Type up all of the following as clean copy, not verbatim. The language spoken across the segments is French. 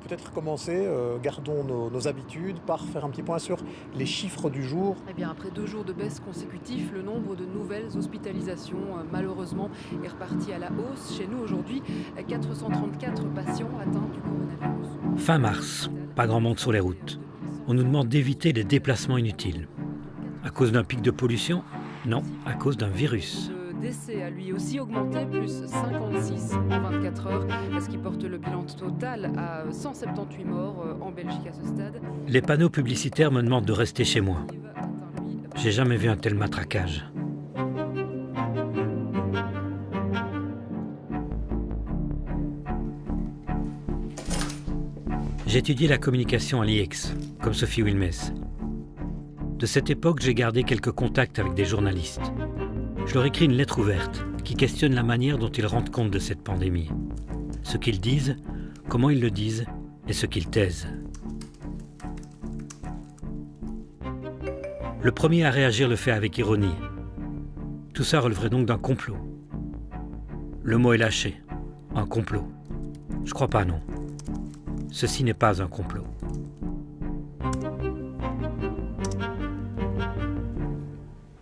Peut-être commencer, gardons nos habitudes par faire un petit point sur les chiffres du jour. Eh bien, après 2 jours de baisse consécutifs, le nombre de nouvelles hospitalisations, malheureusement, est reparti à la hausse. Chez nous, aujourd'hui, 434 patients atteints du coronavirus. Fin mars, pas grand monde sur les routes. On nous demande d'éviter les déplacements inutiles. À cause d'un pic de pollution? Non, à cause d'un virus. Le décès a lui aussi augmenté, plus 56 en 24 heures, ce qui porte le bilan total à 178 morts en Belgique à ce stade. Les panneaux publicitaires me demandent de rester chez moi. J'ai jamais vu un tel matraquage. J'ai étudié la communication à l'IEX, comme Sophie Wilmès. De cette époque, j'ai gardé quelques contacts avec des journalistes. Je leur écris une lettre ouverte qui questionne la manière dont ils rendent compte de cette pandémie. Ce qu'ils disent, comment ils le disent et ce qu'ils taisent. Le premier à réagir le fait avec ironie. Tout ça releverait donc d'un complot. Le mot est lâché. Un complot. Je crois pas, non. Ceci n'est pas un complot.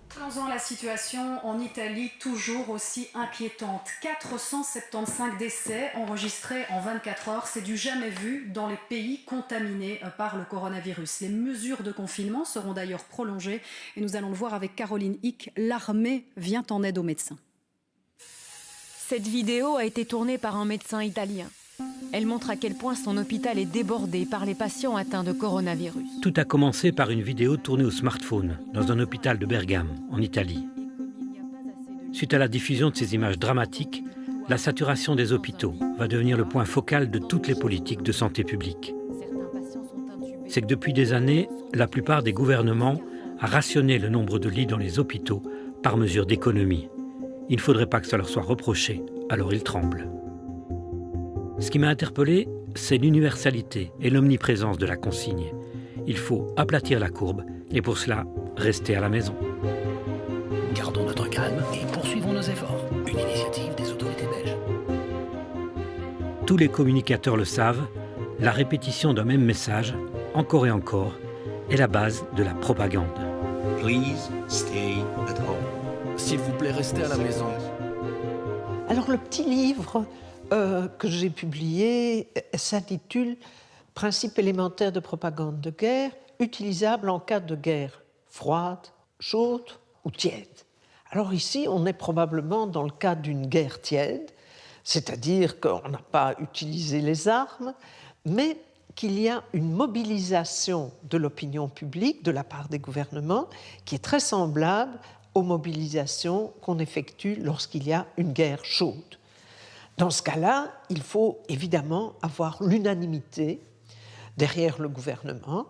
Prenons la situation en Italie, toujours aussi inquiétante. 475 décès enregistrés en 24 heures. C'est du jamais vu dans les pays contaminés par le coronavirus. Les mesures de confinement seront d'ailleurs prolongées. Et nous allons le voir avec Caroline Hick. L'armée vient en aide aux médecins. Cette vidéo a été tournée par un médecin italien. Elle montre à quel point son hôpital est débordé par les patients atteints de coronavirus. Tout a commencé par une vidéo tournée au smartphone dans un hôpital de Bergame, en Italie. Suite à la diffusion de ces images dramatiques, la saturation des hôpitaux va devenir le point focal de toutes les politiques de santé publique. C'est que depuis des années, la plupart des gouvernements a rationné le nombre de lits dans les hôpitaux par mesure d'économie. Il ne faudrait pas que ça leur soit reproché, alors ils tremblent. Ce qui m'a interpellé, c'est l'universalité et l'omniprésence de la consigne. Il faut aplatir la courbe et pour cela, rester à la maison. Gardons notre calme et poursuivons nos efforts. Une initiative des autorités belges. Tous les communicateurs le savent, la répétition d'un même message, encore et encore, est la base de la propagande. Please stay at home. S'il vous plaît, restez à la maison. Alors le petit livre que j'ai publié s'intitule « Principes élémentaires de propagande de guerre, utilisables en cas de guerre froide, chaude ou tiède ». Alors ici, on est probablement dans le cas d'une guerre tiède, c'est-à-dire qu'on n'a pas utilisé les armes, mais qu'il y a une mobilisation de l'opinion publique de la part des gouvernements qui est très semblable aux mobilisations qu'on effectue lorsqu'il y a une guerre chaude. Dans ce cas-là, il faut évidemment avoir l'unanimité derrière le gouvernement.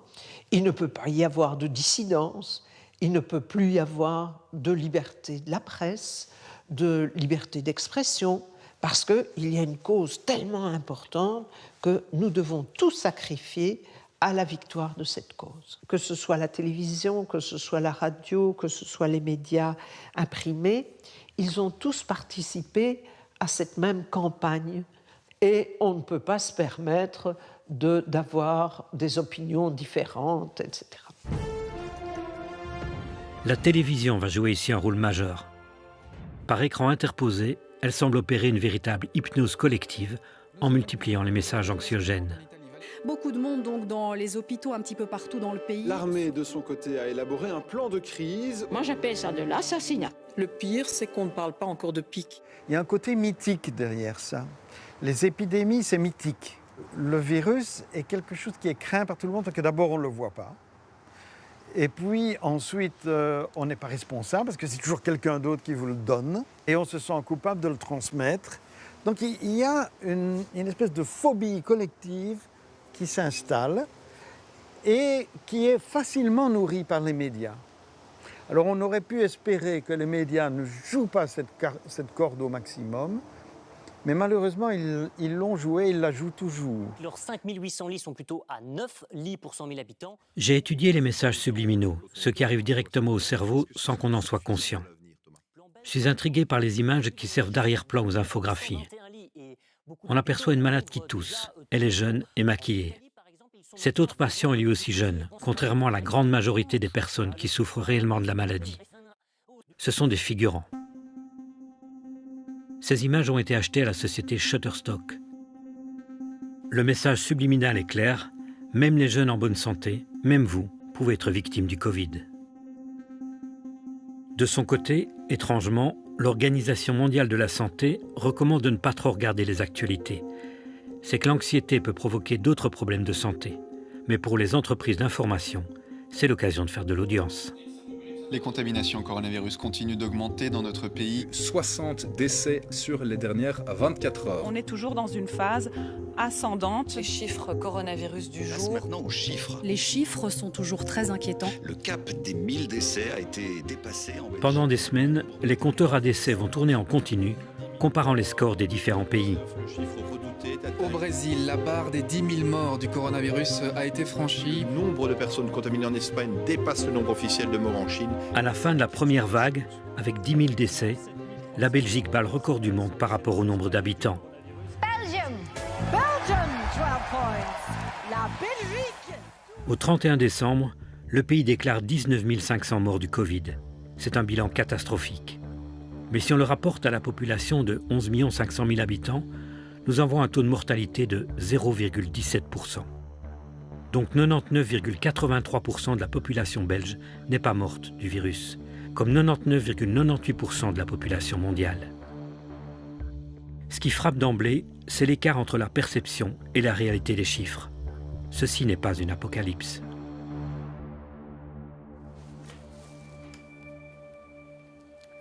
Il ne peut pas y avoir de dissidence, il ne peut plus y avoir de liberté de la presse, de liberté d'expression, parce qu'il y a une cause tellement importante que nous devons tout sacrifier à la victoire de cette cause. Que ce soit la télévision, que ce soit la radio, que ce soit les médias imprimés, ils ont tous participé à cette même campagne et on ne peut pas se permettre d'avoir des opinions différentes, etc. La télévision va jouer ici un rôle majeur. Par écran interposé, elle semble opérer une véritable hypnose collective en multipliant les messages anxiogènes. Beaucoup de monde donc dans les hôpitaux un petit peu partout dans le pays. L'armée, de son côté, a élaboré un plan de crise. Moi, j'appelle ça de l'assassinat. Le pire, c'est qu'on ne parle pas encore de pic. Il y a un côté mythique derrière ça. Les épidémies, c'est mythique. Le virus est quelque chose qui est craint par tout le monde parce que d'abord, on ne le voit pas. Et puis ensuite, on n'est pas responsable parce que c'est toujours quelqu'un d'autre qui vous le donne. Et on se sent coupable de le transmettre. Donc il y a une espèce de phobie collective qui s'installe et qui est facilement nourrie par les médias. Alors on aurait pu espérer que les médias ne jouent pas cette corde au maximum, mais malheureusement ils l'ont joué, ils la jouent toujours. Leurs 5800 lits sont plutôt à 9 lits pour 100 000 habitants. J'ai étudié les messages subliminaux, ceux qui arrivent directement au cerveau sans qu'on en soit conscient. Je suis intrigué par les images qui servent d'arrière-plan aux infographies. On aperçoit une malade qui tousse, Elle est jeune et maquillée. Cet autre patient est lui aussi jeune, contrairement à la grande majorité des personnes qui souffrent réellement de la maladie. Ce sont des figurants. Ces images ont été achetées à la société Shutterstock. Le message subliminal est clair, même les jeunes en bonne santé, même vous, pouvez être victime du Covid. De son côté, étrangement, l'Organisation mondiale de la santé recommande de ne pas trop regarder les actualités. C'est que l'anxiété peut provoquer d'autres problèmes de santé. Mais pour les entreprises d'information, c'est l'occasion de faire de l'audience. Les contaminations coronavirus continuent d'augmenter dans notre pays. 60 décès sur les dernières 24 heures. On est toujours dans une phase ascendante. Les chiffres coronavirus du jour. Maintenant aux chiffres. Les chiffres sont toujours très inquiétants. Le cap des 1000 décès a été dépassé en Belgique. Pendant des semaines, les compteurs à décès vont tourner en continu, comparant les scores des différents pays. Au Brésil, la barre des 10 000 morts du coronavirus a été franchie. Le nombre de personnes contaminées en Espagne dépasse le nombre officiel de morts en Chine. À la fin de la première vague, avec 10 000 décès, la Belgique bat le record du monde par rapport au nombre d'habitants. Belgium, 12 points. La Belgique. Au 31 décembre, le pays déclare 19 500 morts du Covid. C'est un bilan catastrophique. Mais si on le rapporte à la population de 11 500 000 habitants, nous avons un taux de mortalité de 0,17%. Donc 99,83% de la population belge n'est pas morte du virus, comme 99,98% de la population mondiale. Ce qui frappe d'emblée, c'est l'écart entre la perception et la réalité des chiffres. Ceci n'est pas une apocalypse.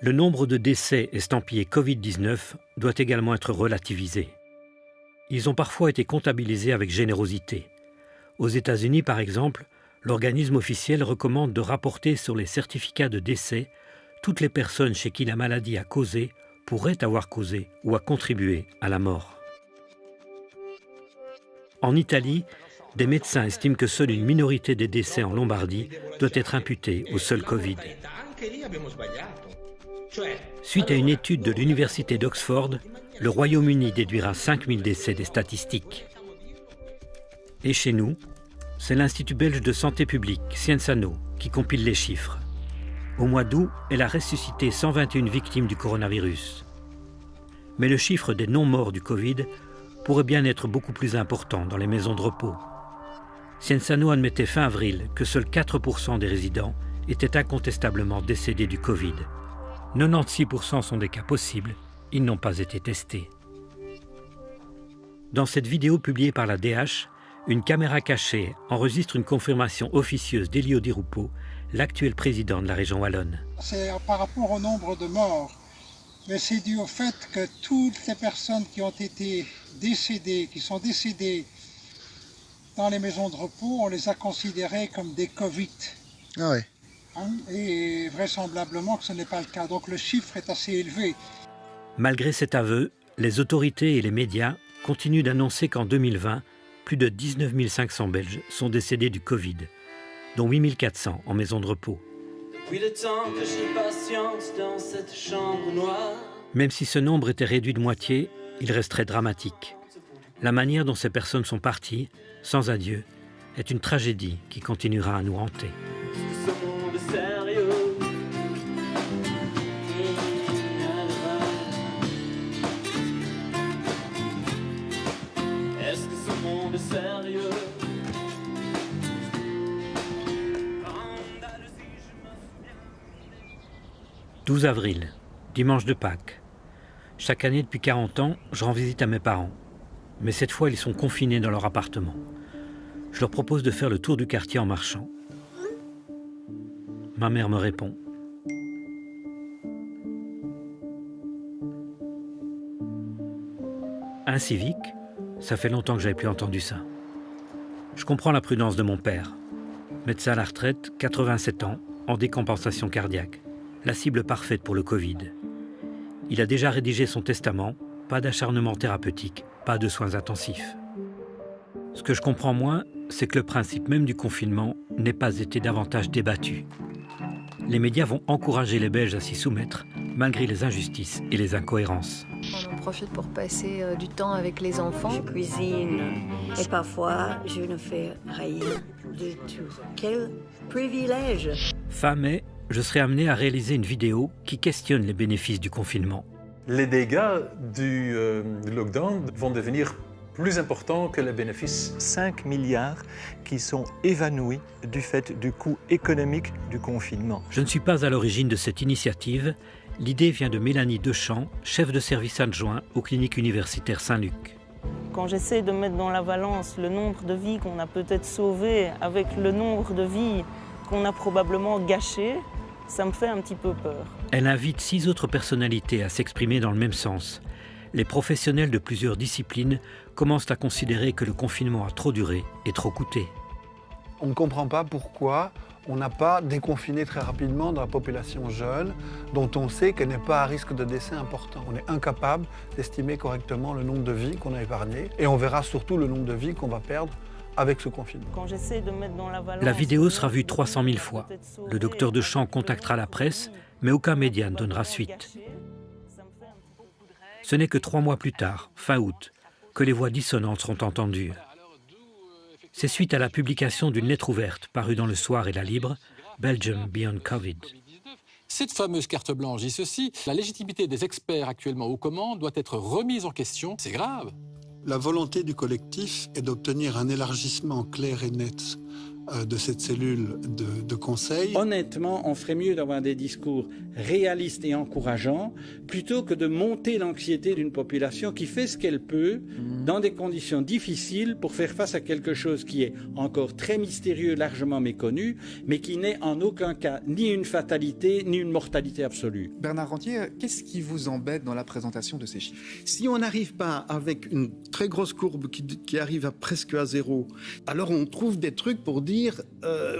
Le nombre de décès estampillés Covid-19 doit également être relativisé. Ils ont parfois été comptabilisés avec générosité. Aux États-Unis, par exemple, l'organisme officiel recommande de rapporter sur les certificats de décès toutes les personnes chez qui la maladie a causé, pourrait avoir causé ou a contribué à la mort. En Italie, des médecins estiment que seule une minorité des décès en Lombardie doit être imputée au seul Covid. Suite à une étude de l'université d'Oxford, le Royaume-Uni déduira 5000 décès des statistiques. Et chez nous, c'est l'Institut belge de santé publique, Sciences Anno, qui compile les chiffres. Au mois d'août, elle a ressuscité 121 victimes du coronavirus. Mais le chiffre des non-morts du Covid pourrait bien être beaucoup plus important dans les maisons de repos. Sciences Anno admettait fin avril que seuls 4% des résidents étaient incontestablement décédés du Covid. 96% sont des cas possibles, ils n'ont pas été testés. Dans cette vidéo publiée par la DH, une caméra cachée enregistre une confirmation officieuse d'Elio Di Rupo, l'actuel président de la région wallonne. C'est par rapport au nombre de morts, mais c'est dû au fait que toutes les personnes qui ont été décédées, qui sont décédées dans les maisons de repos, on les a considérées comme des Covid. Ah ouais. Et vraisemblablement que ce n'est pas le cas. Donc le chiffre est assez élevé. Malgré cet aveu, les autorités et les médias continuent d'annoncer qu'en 2020, plus de 19 500 Belges sont décédés du Covid, dont 8 400 en maison de repos. Depuis le temps que je patiente dans cette chambre noire. Même si ce nombre était réduit de moitié, il resterait dramatique. La manière dont ces personnes sont parties, sans adieu, est une tragédie qui continuera à nous hanter. Est-ce que ce monde est sérieux? 12 avril, dimanche de Pâques. Chaque année depuis 40 ans, je rends visite à mes parents. Mais cette fois, ils sont confinés dans leur appartement. Je leur propose de faire le tour du quartier en marchant. Ma mère me répond. Un civique, ça fait longtemps que j'avais plus entendu ça. Je comprends la prudence de mon père. Médecin à la retraite, 87 ans, en décompensation cardiaque. La cible parfaite pour le Covid. Il a déjà rédigé son testament, pas d'acharnement thérapeutique, pas de soins intensifs. Ce que je comprends moins, c'est que le principe même du confinement n'ait pas été davantage débattu. Les médias vont encourager les Belges à s'y soumettre, malgré les injustices et les incohérences. On en profite pour passer du temps avec les enfants. Je cuisine et parfois je ne fais rien du tout. Quel privilège! Fin mai, je serai amené à réaliser une vidéo qui questionne les bénéfices du confinement. Les dégâts du lockdown vont devenir plus importants que les bénéfices. 5 milliards qui sont évanouis du fait du coût économique du confinement. Je ne suis pas à l'origine de cette initiative. L'idée vient de Mélanie Dechamps, chef de service adjoint aux cliniques universitaires Saint-Luc. Quand j'essaie de mettre dans la balance le nombre de vies qu'on a peut-être sauvées avec le nombre de vies qu'on a probablement gâchées, ça me fait un petit peu peur. Elle invite 6 autres personnalités à s'exprimer dans le même sens. Les professionnels de plusieurs disciplines commencent à considérer que le confinement a trop duré et trop coûté. On ne comprend pas pourquoi on n'a pas déconfiné très rapidement dans la population jeune, dont on sait qu'elle n'est pas à risque de décès important. On est incapable d'estimer correctement le nombre de vies qu'on a épargnées, et on verra surtout le nombre de vies qu'on va perdre avec ce confinement. Quand j'essaie de mettre dans la balance, la vidéo sera vue 300 000 fois. Le docteur Dechamps contactera la presse, mais aucun média ne donnera suite. Ce n'est que 3 mois plus tard, fin août, que les voix dissonantes seront entendues. C'est suite à la publication d'une lettre ouverte parue dans Le Soir et La Libre, Belgium Beyond Covid. Cette fameuse carte blanche dit ceci: la légitimité des experts actuellement aux commandes doit être remise en question. C'est grave. La volonté du collectif est d'obtenir un élargissement clair et net de cette cellule de conseil. Honnêtement, on ferait mieux d'avoir des discours réalistes et encourageants plutôt que de monter l'anxiété d'une population qui fait ce qu'elle peut dans des conditions difficiles pour faire face à quelque chose qui est encore très mystérieux, largement méconnu, mais qui n'est en aucun cas ni une fatalité ni une mortalité absolue. Bernard Rentier, qu'est-ce qui vous embête dans la présentation de ces chiffres? Si on n'arrive pas avec une très grosse courbe qui arrive presque à zéro, alors on trouve des trucs pour dire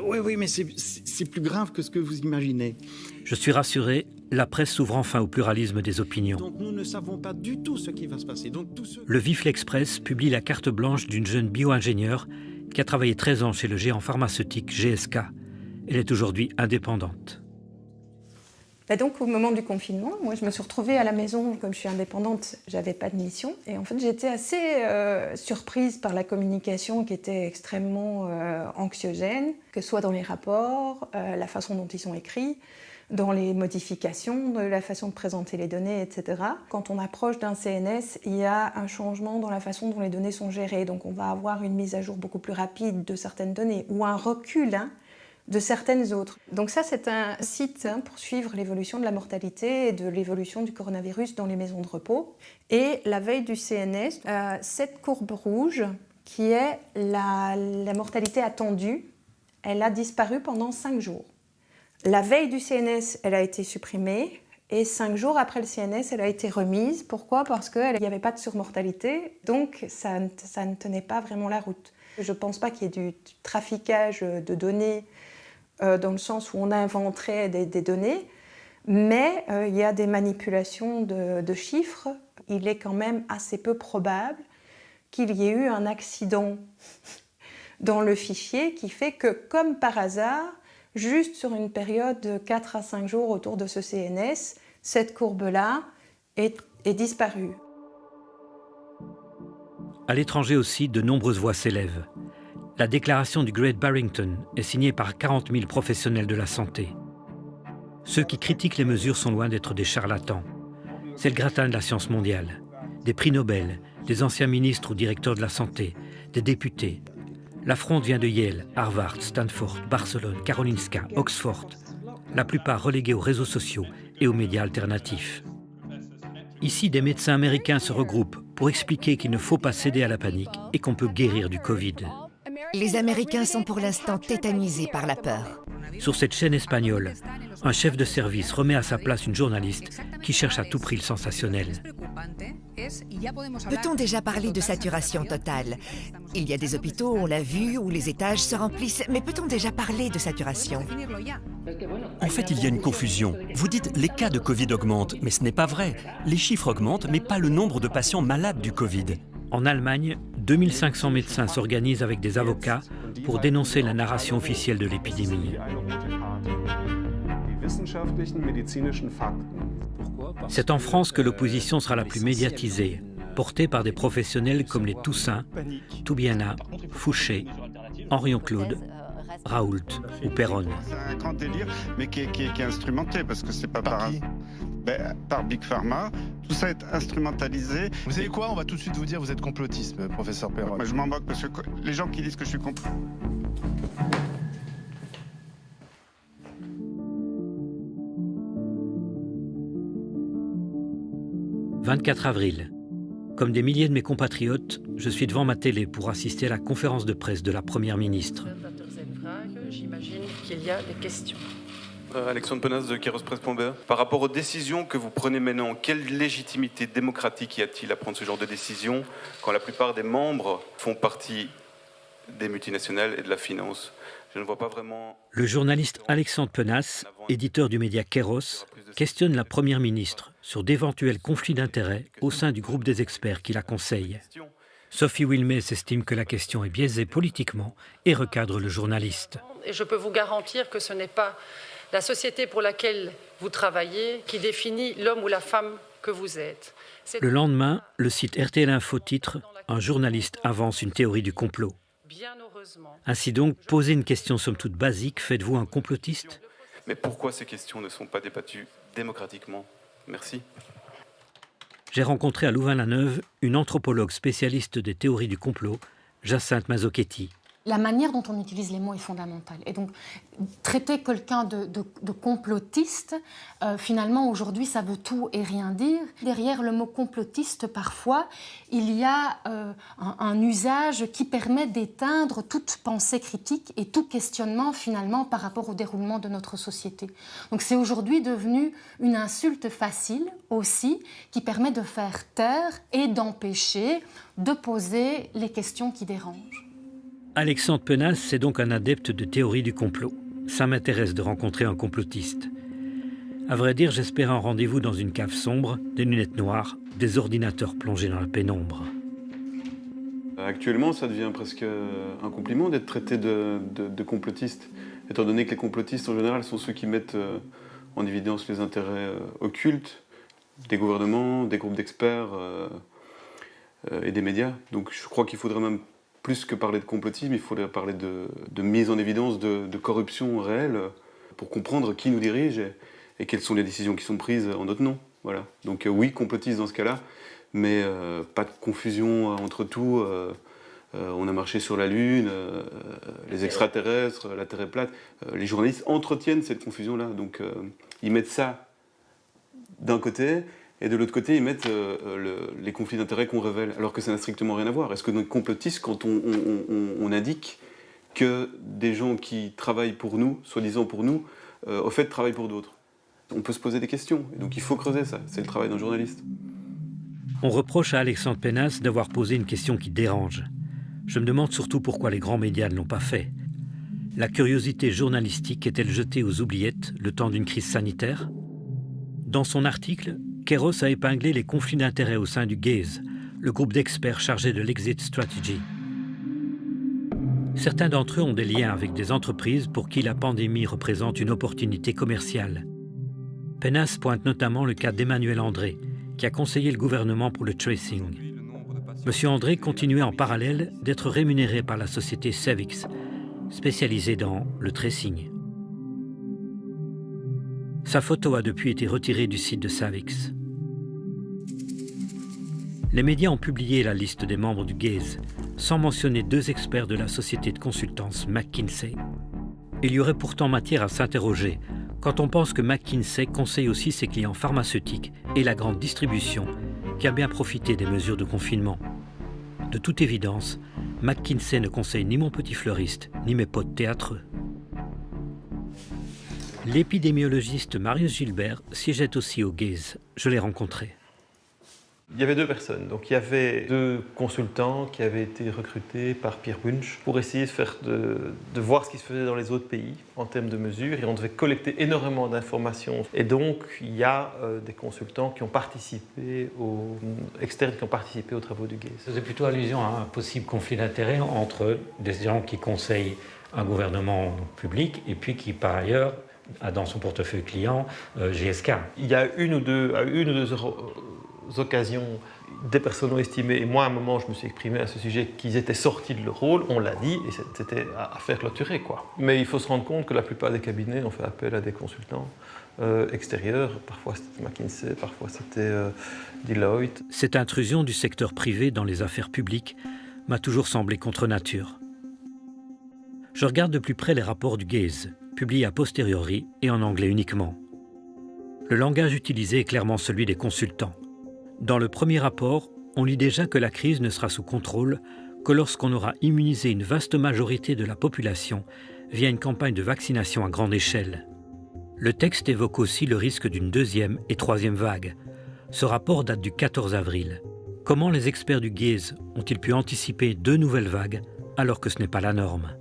oui, mais c'est plus grave que ce que vous imaginez. Je suis rassuré, la presse s'ouvre enfin au pluralisme des opinions. Donc nous ne savons pas du tout ce qui va se passer. Le Vif l'Express publie la carte blanche d'une jeune bio-ingénieure qui a travaillé 13 ans chez le géant pharmaceutique GSK. Elle est aujourd'hui indépendante. Donc au moment du confinement, moi je me suis retrouvée à la maison, comme je suis indépendante, j'avais pas de mission. Et en fait j'étais assez surprise par la communication qui était extrêmement anxiogène, que ce soit dans les rapports, la façon dont ils sont écrits, dans les modifications, de la façon de présenter les données, etc. Quand on approche d'un CNS, il y a un changement dans la façon dont les données sont gérées. Donc on va avoir une mise à jour beaucoup plus rapide de certaines données, ou un recul de certaines autres. Donc ça, c'est un site pour suivre l'évolution de la mortalité et de l'évolution du coronavirus dans les maisons de repos. Et la veille du CNS, cette courbe rouge, qui est la mortalité attendue, elle a disparu pendant 5 jours. La veille du CNS, elle a été supprimée, et 5 jours après le CNS, elle a été remise. Pourquoi? Parce qu'il n'y avait pas de surmortalité, donc ça ne tenait pas vraiment la route. Je ne pense pas qu'il y ait du traficage de données dans le sens où on inventerait des données, mais il y a des manipulations de chiffres. Il est quand même assez peu probable qu'il y ait eu un accident dans le fichier qui fait que, comme par hasard, juste sur une période de 4 à 5 jours autour de ce CNS, cette courbe-là est disparue. À l'étranger aussi, de nombreuses voix s'élèvent. La déclaration du Great Barrington est signée par 40 000 professionnels de la santé. Ceux qui critiquent les mesures sont loin d'être des charlatans. C'est le gratin de la science mondiale. Des prix Nobel, des anciens ministres ou directeurs de la santé, des députés. La fronde vient de Yale, Harvard, Stanford, Barcelone, Karolinska, Oxford. La plupart relégués aux réseaux sociaux et aux médias alternatifs. Ici, des médecins américains se regroupent pour expliquer qu'il ne faut pas céder à la panique et qu'on peut guérir du Covid. Les Américains sont pour l'instant tétanisés par la peur. Sur cette chaîne espagnole, un chef de service remet à sa place une journaliste qui cherche à tout prix le sensationnel. Peut-on déjà parler de saturation totale? Il y a des hôpitaux, on l'a vu, où les étages se remplissent, mais peut-on déjà parler de saturation? En fait, il y a une confusion. Vous dites les cas de Covid augmentent, mais ce n'est pas vrai. Les chiffres augmentent, mais pas le nombre de patients malades du Covid. En Allemagne, 2500 médecins s'organisent avec des avocats pour dénoncer la narration officielle de l'épidémie. C'est en France que l'opposition sera la plus médiatisée, portée par des professionnels comme les Toussaint, Toubiana, Fouché, Henrion-Claude, Raoult ou Perron. C'est un grand délire, mais qui est instrumenté, parce que c'est pas par Big Pharma. Tout ça est instrumentalisé. Vous savez quoi? On va tout de suite vous dire vous êtes complotiste, professeur Perron. Moi, je m'en moque, parce que les gens qui disent que je suis complotiste... 24 avril. Comme des milliers de mes compatriotes, je suis devant ma télé pour assister à la conférence de presse de la Première ministre. J'imagine qu'il y a des questions. Alexandre Penas de Kairos-Presse.be. Par rapport aux décisions que vous prenez maintenant, quelle légitimité démocratique y a-t-il à prendre ce genre de décisions quand la plupart des membres font partie des multinationales et de la finance? Je ne vois pas vraiment... Le journaliste Alexandre Penas, éditeur du média Kairos, questionne la Première ministre sur d'éventuels conflits d'intérêts au sein du groupe des experts qui la conseille. Sophie Wilmès estime que la question est biaisée politiquement et recadre le journaliste. Et je peux vous garantir que ce n'est pas la société pour laquelle vous travaillez qui définit l'homme ou la femme que vous êtes. Le lendemain, le site RTL Info titre « Un journaliste avance une théorie du complot ». Ainsi donc, poser une question somme toute basique, faites-vous un complotiste? Mais pourquoi ces questions ne sont pas débattues démocratiquement? Merci. J'ai rencontré à Louvain-la-Neuve une anthropologue spécialiste des théories du complot, Jacinthe Mazzochetti. La manière dont on utilise les mots est fondamentale. Et donc, traiter quelqu'un de complotiste, finalement, aujourd'hui, ça veut tout et rien dire. Derrière le mot complotiste, parfois, il y a un usage qui permet d'éteindre toute pensée critique et tout questionnement, finalement, par rapport au déroulement de notre société. Donc, c'est aujourd'hui devenu une insulte facile, aussi, qui permet de faire taire et d'empêcher de poser les questions qui dérangent. Alexandre Penas, c'est donc un adepte de théorie du complot. Ça m'intéresse de rencontrer un complotiste. À vrai dire, j'espère un rendez-vous dans une cave sombre, des lunettes noires, des ordinateurs plongés dans la pénombre. Actuellement, ça devient presque un compliment d'être traité de complotiste, étant donné que les complotistes, en général, sont ceux qui mettent en évidence les intérêts occultes des gouvernements, des groupes d'experts et des médias. Donc je crois qu'il faudrait même plus que parler de complotisme, il faudrait parler de mise en évidence de corruption réelle pour comprendre qui nous dirige et quelles sont les décisions qui sont prises en notre nom. Voilà. Donc oui, complotiste dans ce cas-là, mais pas de confusion entre tout. On a marché sur la Lune, les extraterrestres, la Terre est plate. Les journalistes entretiennent cette confusion-là. Donc ils mettent ça d'un côté, et de l'autre côté, ils mettent les conflits d'intérêts qu'on révèle, alors que ça n'a strictement rien à voir. Est-ce que nous sommes complotistes quand on indique que des gens qui travaillent pour nous, soi-disant pour nous, au fait travaillent pour d'autres? On peut se poser des questions, et donc il faut creuser ça. C'est le travail d'un journaliste. On reproche à Alexandre Penas d'avoir posé une question qui dérange. Je me demande surtout pourquoi les grands médias ne l'ont pas fait. La curiosité journalistique est-elle jetée aux oubliettes le temps d'une crise sanitaire? Dans son article, Kairos a épinglé les conflits d'intérêts au sein du Gaze, le groupe d'experts chargé de l'exit strategy. Certains d'entre eux ont des liens avec des entreprises pour qui la pandémie représente une opportunité commerciale. Penas pointe notamment le cas d'Emmanuel André, qui a conseillé le gouvernement pour le tracing. Monsieur André continuait en parallèle d'être rémunéré par la société Savix, spécialisée dans le tracing. Sa photo a depuis été retirée du site de Savix. Les médias ont publié la liste des membres du Gaze, sans mentionner deux experts de la société de consultance McKinsey. Il y aurait pourtant matière à s'interroger quand on pense que McKinsey conseille aussi ses clients pharmaceutiques et la grande distribution qui a bien profité des mesures de confinement. De toute évidence, McKinsey ne conseille ni mon petit fleuriste, ni mes potes théâtreux. L'épidémiologiste Marius Gilbert siégeait aussi au Gaze. Je l'ai rencontré. Il y avait deux personnes. Donc il y avait deux consultants qui avaient été recrutés par Pierre Wunsch pour essayer de voir ce qui se faisait dans les autres pays en termes de mesures. Et on devait collecter énormément d'informations. Et donc il y a des consultants qui ont participé, externes qui ont participé aux travaux du Gaze. C'est plutôt allusion à un possible conflit d'intérêts entre des gens qui conseillent un gouvernement public et puis qui par ailleurs a dans son portefeuille client GSK. Il y a une ou deux occasions, des personnes ont estimé, et moi à un moment je me suis exprimé à ce sujet, qu'ils étaient sortis de leur rôle, on l'a dit, et c'était à faire clôturer, quoi. Mais il faut se rendre compte que la plupart des cabinets ont fait appel à des consultants extérieurs, parfois c'était McKinsey, parfois c'était Deloitte. Cette intrusion du secteur privé dans les affaires publiques m'a toujours semblé contre nature. Je regarde de plus près les rapports du Gaze, publiés a posteriori et en anglais uniquement. Le langage utilisé est clairement celui des consultants. Dans le premier rapport, on lit déjà que la crise ne sera sous contrôle que lorsqu'on aura immunisé une vaste majorité de la population via une campagne de vaccination à grande échelle. Le texte évoque aussi le risque d'une deuxième et troisième vague. Ce rapport date du 14 avril. Comment les experts du Gaze ont-ils pu anticiper 2 nouvelles vagues alors que ce n'est pas la norme?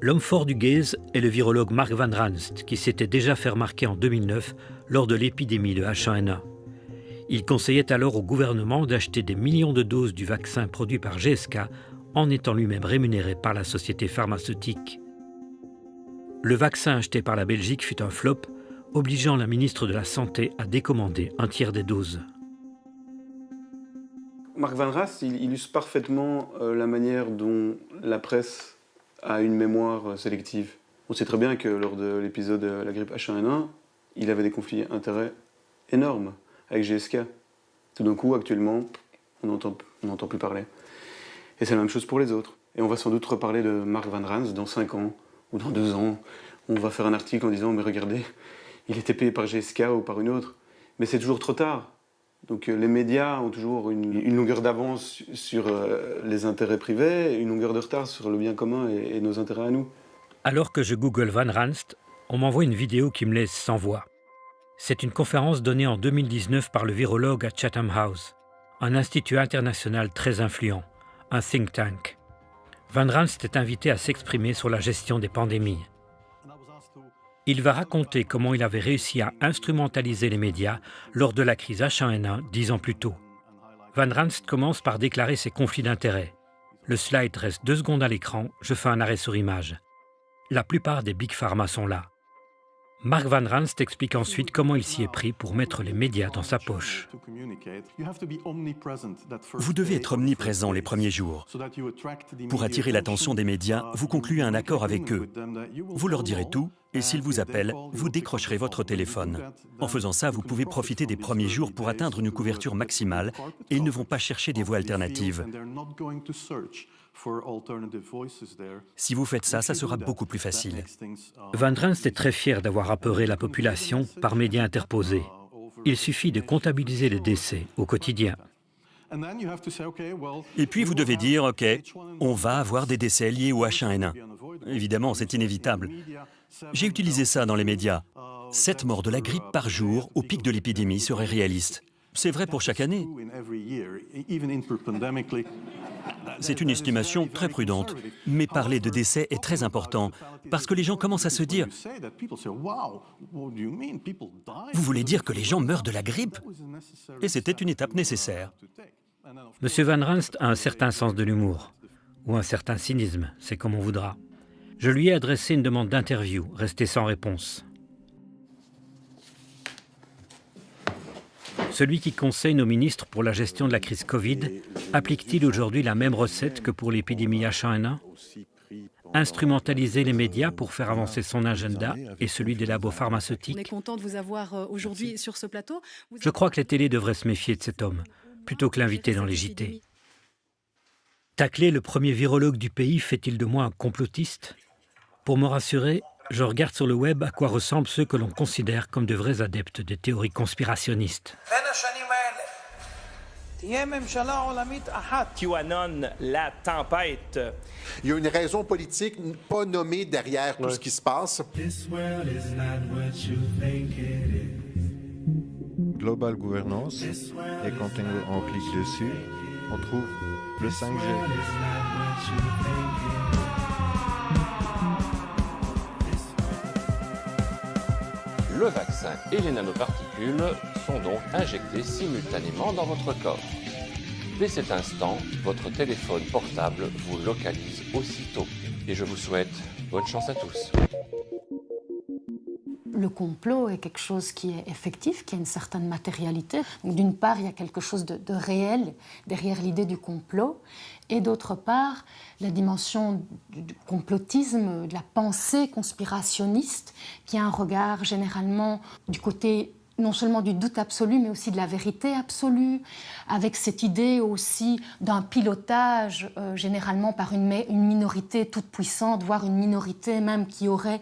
L'homme fort du Gaze est le virologue Mark Van Ranst, qui s'était déjà fait remarquer en 2009 lors de l'épidémie de H1N1. Il conseillait alors au gouvernement d'acheter des millions de doses du vaccin produit par GSK en étant lui-même rémunéré par la société pharmaceutique. Le vaccin acheté par la Belgique fut un flop, obligeant la ministre de la Santé à décommander un tiers des doses. Mark Van Ranst illustre parfaitement la manière dont la presse a une mémoire sélective. On sait très bien que lors de l'épisode de la grippe H1N1, il avait des conflits d'intérêts énormes avec GSK. Tout d'un coup, actuellement, on n'entend plus parler. Et c'est la même chose pour les autres. Et on va sans doute reparler de Mark Van Ranst dans 5 ans ou dans 2 ans. On va faire un article en disant « mais regardez, il était payé par GSK ou par une autre ». Mais c'est toujours trop tard. Donc les médias ont toujours une longueur d'avance sur les intérêts privés et une longueur de retard sur le bien commun et nos intérêts à nous. Alors que je google Van Ranst, on m'envoie une vidéo qui me laisse sans voix. C'est une conférence donnée en 2019 par le virologue à Chatham House, un institut international très influent, un think tank. Van Ranst est invité à s'exprimer sur la gestion des pandémies. Il va raconter comment il avait réussi à instrumentaliser les médias lors de la crise H1N1 10 ans plus tôt. Van Ranst commence par déclarer ses conflits d'intérêts. Le slide reste 2 secondes à l'écran, je fais un arrêt sur image. La plupart des Big Pharma sont là. Mark Van Ranst explique ensuite comment il s'y est pris pour mettre les médias dans sa poche. Vous devez être omniprésent les premiers jours. Pour attirer l'attention des médias, vous concluez un accord avec eux. Vous leur direz tout, et s'ils vous appellent, vous décrocherez votre téléphone. En faisant ça, vous pouvez profiter des premiers jours pour atteindre une couverture maximale, et ils ne vont pas chercher des voies alternatives. Si vous faites ça, ça sera beaucoup plus facile. Van Ranst est très fier d'avoir apeuré la population par médias interposés. Il suffit de comptabiliser les décès au quotidien. Et puis vous devez dire, OK, on va avoir des décès liés au H1N1. Évidemment, c'est inévitable. J'ai utilisé ça dans les médias. 7 morts de la grippe par jour au pic de l'épidémie serait réaliste. C'est vrai pour chaque année. C'est une estimation très prudente, mais parler de décès est très important, parce que les gens commencent à se dire « Vous voulez dire que les gens meurent de la grippe ?» Et c'était une étape nécessaire. Monsieur Van Ranst a un certain sens de l'humour, ou un certain cynisme, c'est comme on voudra. Je lui ai adressé une demande d'interview, restée sans réponse. Celui qui conseille nos ministres pour la gestion de la crise Covid applique-t-il aujourd'hui la même recette que pour l'épidémie H1N1 ? Instrumentaliser les médias pour faire avancer son agenda et celui des labos pharmaceutiques. On est content de vous avoir aujourd'hui sur ce plateau. Je crois que les télés devraient se méfier de cet homme, plutôt que l'inviter dans les JT. Tacler le premier virologue du pays fait-il de moi un complotiste ? Pour me rassurer, je regarde sur le web à quoi ressemblent ceux que l'on considère comme de vrais adeptes des théories conspirationnistes. QAnon, la tempête. Il y a une raison politique pas nommée derrière tout ce qui se passe. Global Governance, et quand on clique dessus, on trouve le 5G. Le vaccin et les nanoparticules sont donc injectés simultanément dans votre corps. Dès cet instant, votre téléphone portable vous localise aussitôt. Et je vous souhaite bonne chance à tous. Le complot est quelque chose qui est effectif, qui a une certaine matérialité. D'une part, il y a quelque chose de réel derrière l'idée du complot, et d'autre part, la dimension du complotisme, de la pensée conspirationniste, qui a un regard généralement du côté non seulement du doute absolu, mais aussi de la vérité absolue, avec cette idée aussi d'un pilotage, généralement par une minorité toute puissante, voire une minorité même qui aurait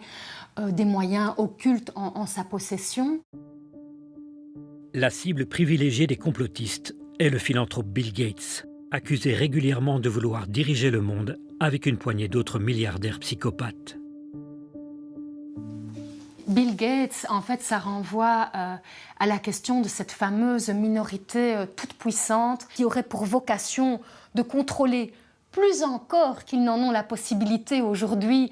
des moyens occultes en sa possession. La cible privilégiée des complotistes est le philanthrope Bill Gates, accusé régulièrement de vouloir diriger le monde avec une poignée d'autres milliardaires psychopathes. Bill Gates, en fait, ça renvoie à la question de cette fameuse minorité toute puissante qui aurait pour vocation de contrôler plus encore qu'ils n'en ont la possibilité aujourd'hui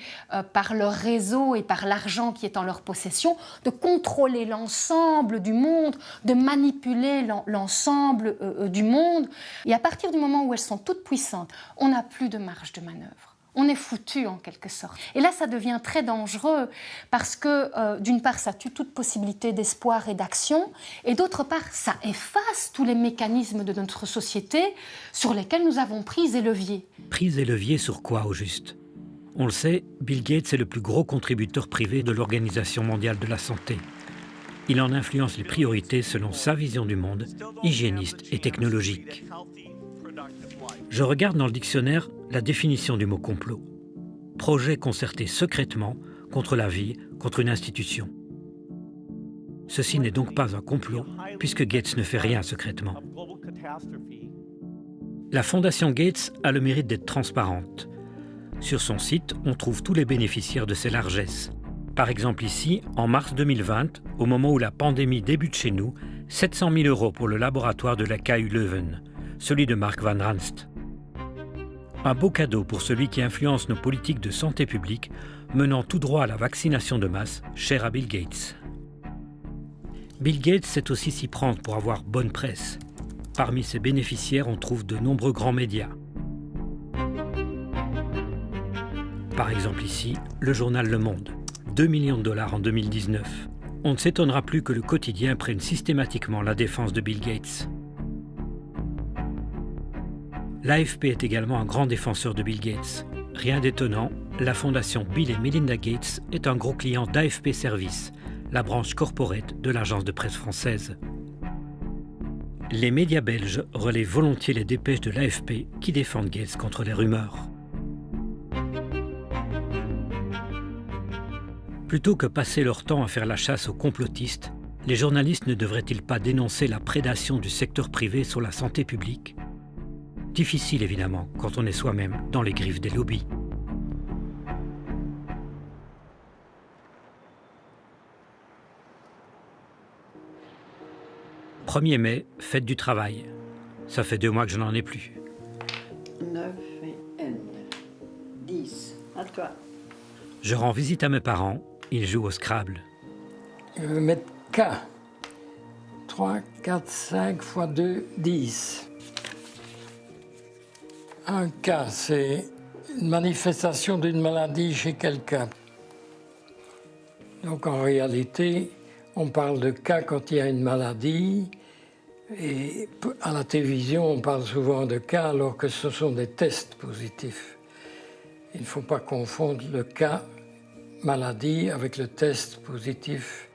par leur réseau et par l'argent qui est en leur possession, de contrôler l'ensemble du monde, de manipuler l'ensemble du monde. Et à partir du moment où elles sont toutes puissantes, on n'a plus de marge de manœuvre. On est foutu en quelque sorte. Et là, ça devient très dangereux parce que, d'une part, ça tue toute possibilité d'espoir et d'action, et d'autre part, ça efface tous les mécanismes de notre société sur lesquels nous avons prise et levier. Prise et levier sur quoi, au juste? On le sait, Bill Gates est le plus gros contributeur privé de l'Organisation mondiale de la santé. Il en influence les priorités selon sa vision du monde, hygiéniste et technologique. Je regarde dans le dictionnaire la définition du mot complot. Projet concerté secrètement contre la vie, contre une institution. Ceci n'est donc pas un complot, puisque Gates ne fait rien secrètement. La Fondation Gates a le mérite d'être transparente. Sur son site, on trouve tous les bénéficiaires de ses largesses. Par exemple ici, en mars 2020, au moment où la pandémie débute chez nous, 700 000 € pour le laboratoire de la KU Leuven, celui de Mark Van Ranst. Un beau cadeau pour celui qui influence nos politiques de santé publique, menant tout droit à la vaccination de masse, chère à Bill Gates. Bill Gates sait aussi s'y prendre pour avoir bonne presse. Parmi ses bénéficiaires, on trouve de nombreux grands médias. Par exemple ici, le journal Le Monde, 2 millions de dollars en 2019. On ne s'étonnera plus que le quotidien prenne systématiquement la défense de Bill Gates. L'AFP est également un grand défenseur de Bill Gates. Rien d'étonnant, la fondation Bill et Melinda Gates est un gros client d'AFP Services, la branche corporate de l'agence de presse française. Les médias belges relaient volontiers les dépêches de l'AFP qui défendent Gates contre les rumeurs. Plutôt que passer leur temps à faire la chasse aux complotistes, les journalistes ne devraient-ils pas dénoncer la prédation du secteur privé sur la santé publique ? Difficile évidemment quand on est soi-même dans les griffes des lobbies. « 1er mai, fête du travail. Ça fait 2 mois que je n'en ai plus. 9 et N. 10. À toi. Je rends visite à mes parents. Ils jouent au Scrabble. Je vais mettre K. 3, 4, 5 x 2, 10. Un cas, c'est une manifestation d'une maladie chez quelqu'un. Donc en réalité, on parle de cas quand il y a une maladie, et à la télévision, on parle souvent de cas alors que ce sont des tests positifs. Il ne faut pas confondre le cas maladie avec le test positif.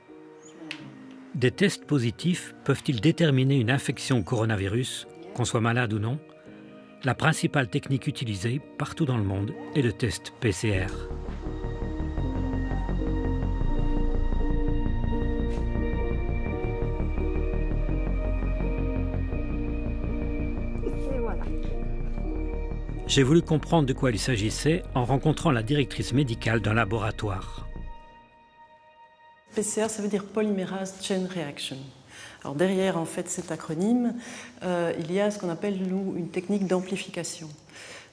Des tests positifs peuvent-ils déterminer une infection au coronavirus, qu'on soit malade ou non ? La principale technique utilisée partout dans le monde est le test PCR. J'ai voulu comprendre de quoi il s'agissait en rencontrant la directrice médicale d'un laboratoire. PCR, ça veut dire Polymerase Chain Reaction. Alors derrière en fait cet acronyme, il y a ce qu'on appelle nous une technique d'amplification.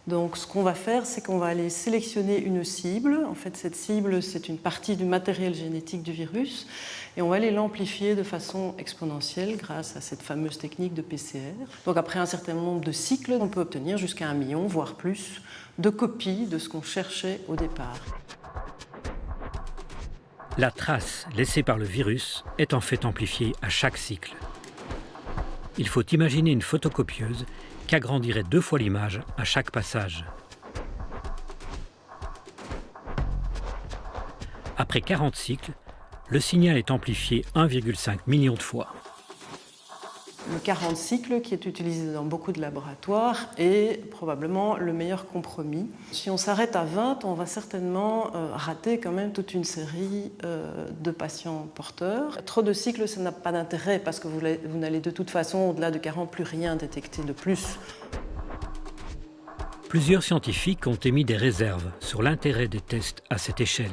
Donc ce qu'on va faire, c'est qu'on va aller sélectionner une cible. En fait, cette cible, c'est une partie du matériel génétique du virus, et on va aller l'amplifier de façon exponentielle grâce à cette fameuse technique de PCR. Donc après un certain nombre de cycles, on peut obtenir jusqu'à 1 million, voire plus, de copies de ce qu'on cherchait au départ. La trace laissée par le virus est en fait amplifiée à chaque cycle. Il faut imaginer une photocopieuse qui agrandirait 2 fois l'image à chaque passage. Après 40 cycles, le signal est amplifié 1,5 million de fois. Le 40 cycles, qui est utilisé dans beaucoup de laboratoires, est probablement le meilleur compromis. Si on s'arrête à 20, on va certainement rater quand même toute une série de patients porteurs. Trop de cycles, ça n'a pas d'intérêt parce que vous n'allez de toute façon, au-delà de 40, plus rien détecter de plus. Plusieurs scientifiques ont émis des réserves sur l'intérêt des tests à cette échelle.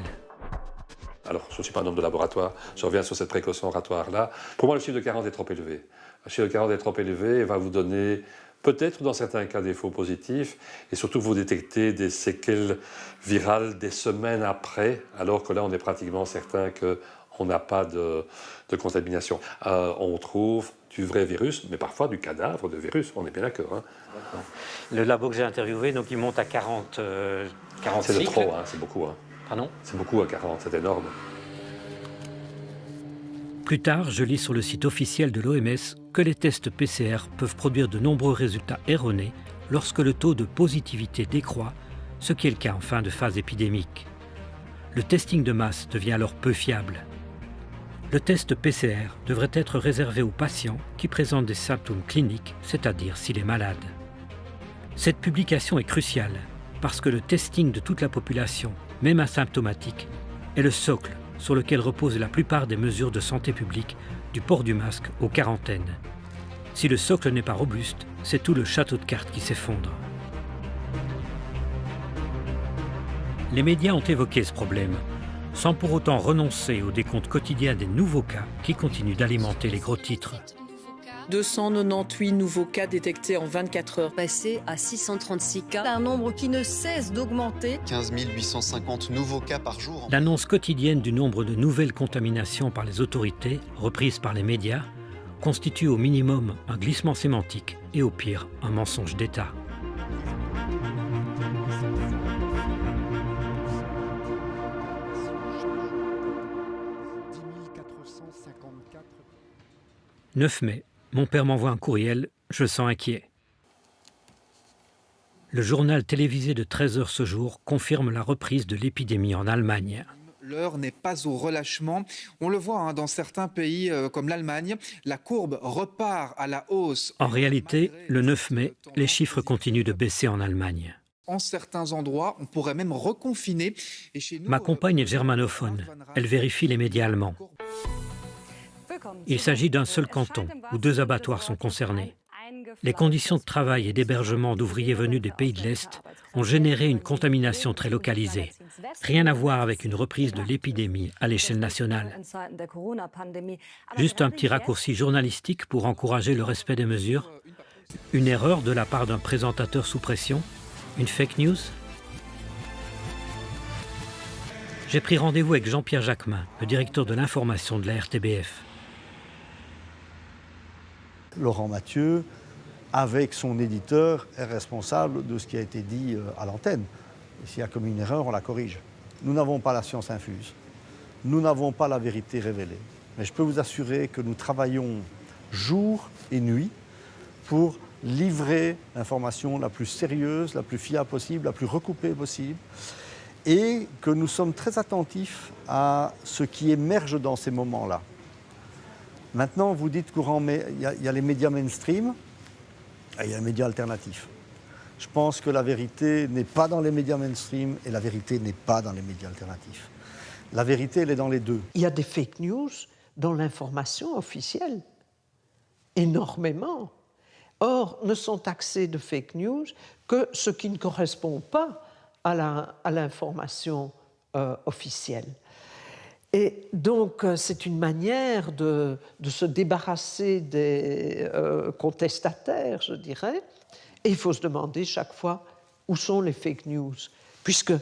Alors, je ne suis pas un homme de laboratoire, je reviens sur cette précaution oratoire-là. Pour moi, le chiffre de 40 est trop élevé. Le chiffre de 40 est trop élevé et va vous donner, peut-être dans certains cas, des faux positifs, et surtout vous détectez des séquelles virales des semaines après, alors que là, on est pratiquement certain qu'on n'a pas de contamination. On trouve du vrai virus, mais parfois du cadavre de virus, on est bien d'accord. Hein. Le labo que j'ai interviewé, donc il monte à 40 c'est cycles. de trop, hein, c'est beaucoup. Hein. Pardon ? C'est beaucoup à 40, c'est énorme. Plus tard, je lis sur le site officiel de l'OMS que les tests PCR peuvent produire de nombreux résultats erronés lorsque le taux de positivité décroît, ce qui est le cas en fin de phase épidémique. Le testing de masse devient alors peu fiable. Le test PCR devrait être réservé aux patients qui présentent des symptômes cliniques, c'est-à-dire s'il est malade. Cette publication est cruciale parce que le testing de toute la population, même asymptomatique, est le socle sur lequel reposent la plupart des mesures de santé publique, du port du masque aux quarantaines. Si le socle n'est pas robuste, c'est tout le château de cartes qui s'effondre. Les médias ont évoqué ce problème, sans pour autant renoncer au décompte quotidien des nouveaux cas qui continuent d'alimenter les gros titres. 298 nouveaux cas détectés en 24 heures. Passé à 636 cas, un nombre qui ne cesse d'augmenter. 15 850 nouveaux cas par jour. L'annonce quotidienne du nombre de nouvelles contaminations par les autorités, reprise par les médias, constitue au minimum un glissement sémantique et au pire un mensonge d'État. « 9 mai. Mon père m'envoie un courriel, je le sens inquiet. Le journal télévisé de 13h ce jour confirme la reprise de l'épidémie en Allemagne. L'heure n'est pas au relâchement. On le voit dans certains pays comme l'Allemagne, la courbe repart à la hausse. En réalité, le 9 mai, les chiffres continuent de baisser en Allemagne. En certains endroits, on pourrait même reconfiner. Et chez nous, Ma compagne est germanophone, elle vérifie les médias allemands. Il s'agit d'un seul canton où 2 abattoirs sont concernés. Les conditions de travail et d'hébergement d'ouvriers venus des pays de l'Est ont généré une contamination très localisée. Rien à voir avec une reprise de l'épidémie à l'échelle nationale. Juste un petit raccourci journalistique pour encourager le respect des mesures. Une erreur de la part d'un présentateur sous pression. Une fake news. J'ai pris rendez-vous avec Jean-Pierre Jacquemin, le directeur de l'information de la RTBF. Laurent Mathieu, avec son éditeur, est responsable de ce qui a été dit à l'antenne. Et s'il y a comme une erreur, on la corrige. Nous n'avons pas la science infuse. Nous n'avons pas la vérité révélée. Mais je peux vous assurer que nous travaillons jour et nuit pour livrer l'information la plus sérieuse, la plus fiable possible, la plus recoupée possible, et que nous sommes très attentifs à ce qui émerge dans ces moments-là. Maintenant, vous dites courant, mais il y a les médias mainstream et il y a les médias alternatifs. Je pense que la vérité n'est pas dans les médias mainstream et la vérité n'est pas dans les médias alternatifs. La vérité, elle est dans les deux. Il y a des fake news dans l'information officielle, énormément. Or, ne sont taxés de fake news que ce qui ne correspond pas à l'information officielle. Et donc, c'est une manière de se débarrasser des contestataires, je dirais. Et il faut se demander chaque fois où sont les fake news, puisque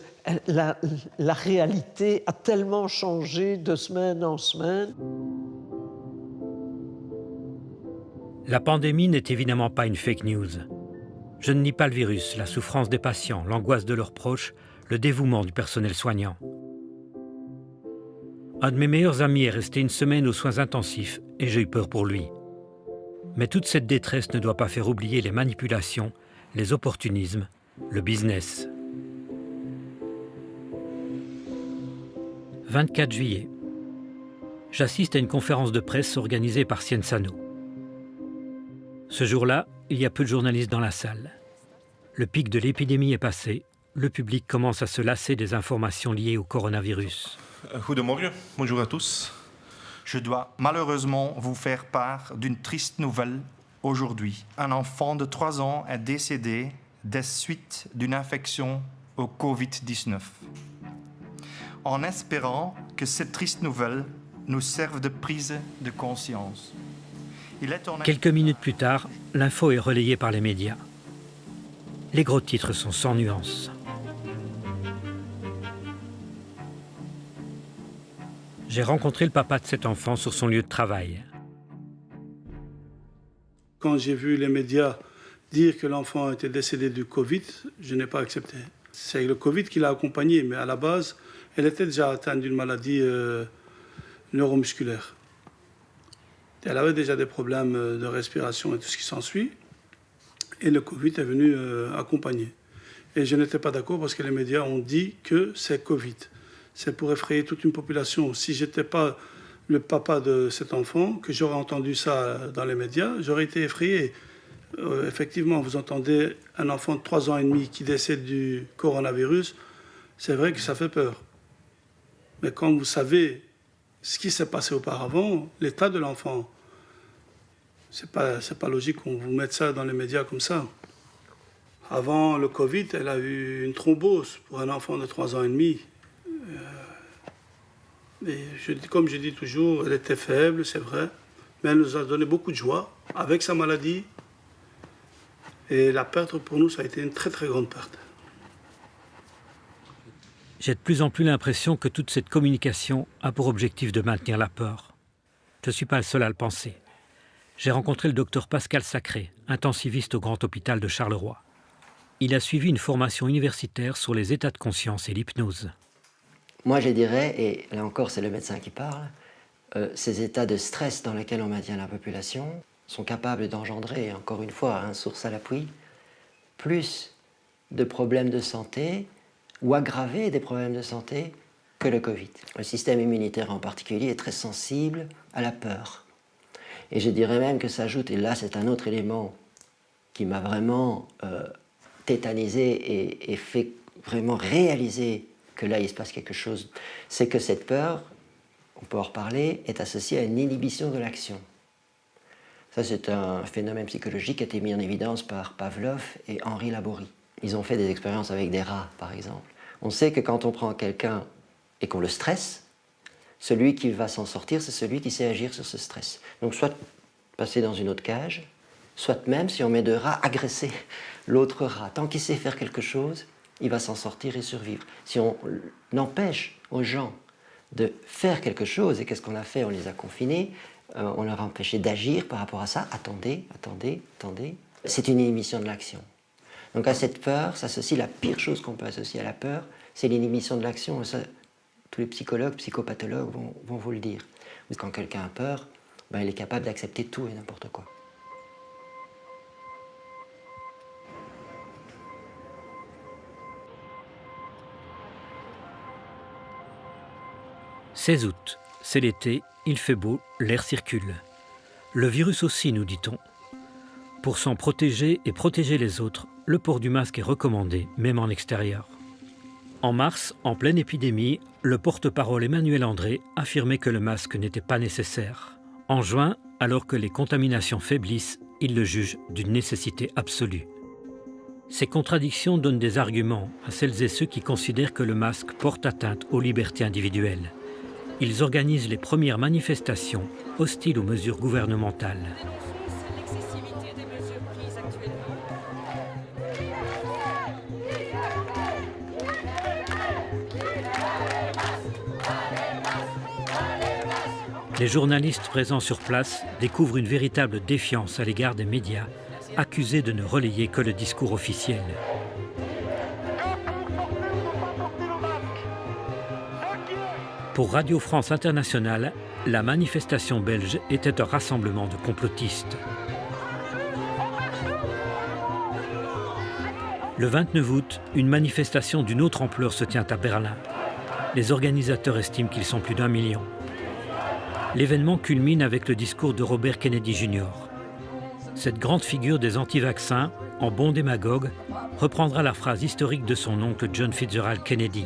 la réalité a tellement changé de semaine en semaine. La pandémie n'est évidemment pas une fake news. Je ne nie pas le virus, la souffrance des patients, l'angoisse de leurs proches, le dévouement du personnel soignant. Un de mes meilleurs amis est resté une semaine aux soins intensifs et j'ai eu peur pour lui. Mais toute cette détresse ne doit pas faire oublier les manipulations, les opportunismes, le business. 24 juillet. J'assiste à une conférence de presse organisée par Cienzano. Ce jour-là, il y a peu de journalistes dans la salle. Le pic de l'épidémie est passé. Le public commence à se lasser des informations liées au coronavirus. Goedemorgen, bonjour à tous. Je dois malheureusement vous faire part d'une triste nouvelle aujourd'hui. Un enfant de 3 ans est décédé des suites d'une infection au Covid-19. En espérant que cette triste nouvelle nous serve de prise de conscience. Quelques minutes plus tard, l'info est relayée par les médias. Les gros titres sont sans nuance. J'ai rencontré le papa de cet enfant sur son lieu de travail. Quand j'ai vu les médias dire que l'enfant était décédé du Covid, je n'ai pas accepté. C'est le Covid qui l'a accompagné, mais à la base, elle était déjà atteinte d'une maladie neuromusculaire. Elle avait déjà des problèmes de respiration et tout ce qui s'ensuit. Et le Covid est venu accompagner. Et je n'étais pas d'accord parce que les médias ont dit que c'est Covid. C'est pour effrayer toute une population. Si je n'étais pas le papa de cet enfant, que j'aurais entendu ça dans les médias, j'aurais été effrayé. Effectivement, vous entendez un enfant de 3 ans et demi qui décède du coronavirus, c'est vrai que ça fait peur. Mais quand vous savez ce qui s'est passé auparavant, l'état de l'enfant, c'est pas logique qu'on vous mette ça dans les médias comme ça. Avant le Covid, elle a eu une thrombose pour un enfant de 3 ans et demi. Comme je dis toujours, elle était faible, c'est vrai, mais elle nous a donné beaucoup de joie avec sa maladie. Et la perte pour nous, ça a été une très très grande perte. J'ai de plus en plus l'impression que toute cette communication a pour objectif de maintenir la peur. Je ne suis pas le seul à le penser. J'ai rencontré le docteur Pascal Sacré, intensiviste au Grand Hôpital de Charleroi. Il a suivi une formation universitaire sur les états de conscience et l'hypnose. Moi, je dirais, et là encore c'est le médecin qui parle, ces états de stress dans lesquels on maintient la population sont capables d'engendrer, encore une fois, source à l'appui, plus de problèmes de santé ou aggraver des problèmes de santé que le Covid. Le système immunitaire en particulier est très sensible à la peur. Et je dirais même que s'ajoute, et là c'est un autre élément qui m'a vraiment tétanisé et fait vraiment réaliser que là il se passe quelque chose, c'est que cette peur, on peut en reparler, est associée à une inhibition de l'action. Ça c'est un phénomène psychologique qui a été mis en évidence par Pavlov et Henri Laborie. Ils ont fait des expériences avec des rats, par exemple. On sait que quand on prend quelqu'un et qu'on le stresse, celui qui va s'en sortir, c'est celui qui sait agir sur ce stress. Donc soit passer dans une autre cage, soit même, si on met 2 rats, agresser l'autre rat. Tant qu'il sait faire quelque chose, il va s'en sortir et survivre. Si on empêche aux gens de faire quelque chose, et qu'est-ce qu'on a fait? On les a confinés, on leur a empêché d'agir par rapport à ça. Attendez. C'est une inhibition de l'action. Donc à cette peur s'associe la pire chose qu'on peut associer à la peur, c'est l'inhibition de l'action. Et ça, tous les psychologues, psychopathologues vont vous le dire. Quand quelqu'un a peur, il est capable d'accepter tout et n'importe quoi. « 16 août, c'est l'été, il fait beau, l'air circule. Le virus aussi, nous dit-on. Pour s'en protéger et protéger les autres, le port du masque est recommandé, même en extérieur. En mars, en pleine épidémie, le porte-parole Emmanuel André affirmait que le masque n'était pas nécessaire. En juin, alors que les contaminations faiblissent, il le juge d'une nécessité absolue. Ces contradictions donnent des arguments à celles et ceux qui considèrent que le masque porte atteinte aux libertés individuelles. Ils organisent les premières manifestations hostiles aux mesures gouvernementales. Les journalistes présents sur place découvrent une véritable défiance à l'égard des médias, accusés de ne relayer que le discours officiel. Pour Radio France Internationale, la manifestation belge était un rassemblement de complotistes. Le 29 août, une manifestation d'une autre ampleur se tient à Berlin. Les organisateurs estiment qu'ils sont plus d'1 million. L'événement culmine avec le discours de Robert Kennedy Jr. Cette grande figure des anti-vaccins, en bon démagogue, reprendra la phrase historique de son oncle John Fitzgerald Kennedy.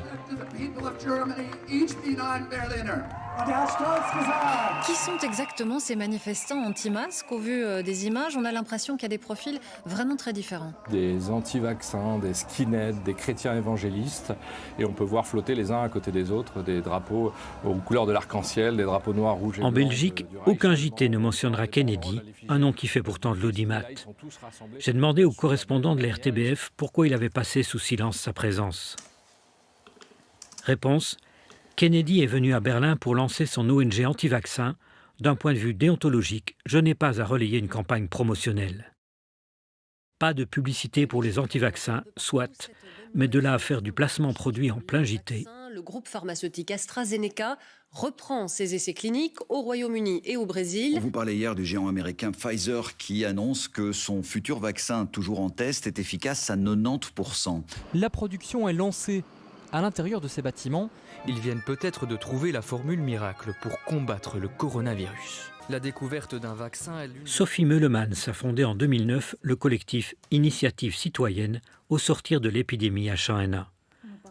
Qui sont exactement ces manifestants anti-masques? Au vu des images, on a l'impression qu'il y a des profils vraiment très différents. Des anti-vaccins, des skinheads, des chrétiens évangélistes, et on peut voir flotter les uns à côté des autres des drapeaux aux couleurs de l'arc-en-ciel, des drapeaux noirs, rouges et blancs. En Belgique, aucun JT ne mentionnera Kennedy, un nom qui fait pourtant de l'audimat. J'ai demandé au correspondant de la RTBF pourquoi il avait passé sous silence sa présence. Réponse: Kennedy est venu à Berlin pour lancer son ONG anti-vaccin. D'un point de vue déontologique, je n'ai pas à relayer une campagne promotionnelle. Pas de publicité pour les anti-vaccins, soit, mais de là à faire du placement produit en plein JT. Le groupe pharmaceutique AstraZeneca reprend ses essais cliniques au Royaume-Uni et au Brésil. On vous parlait hier du géant américain Pfizer qui annonce que son futur vaccin, toujours en test, est efficace à 90%. La production est lancée. À l'intérieur de ces bâtiments, ils viennent peut-être de trouver la formule miracle pour combattre le coronavirus. La découverte d'un vaccin est l'une... Sophie Meulemans a fondé en 2009 le collectif Initiative citoyenne au sortir de l'épidémie H1N1.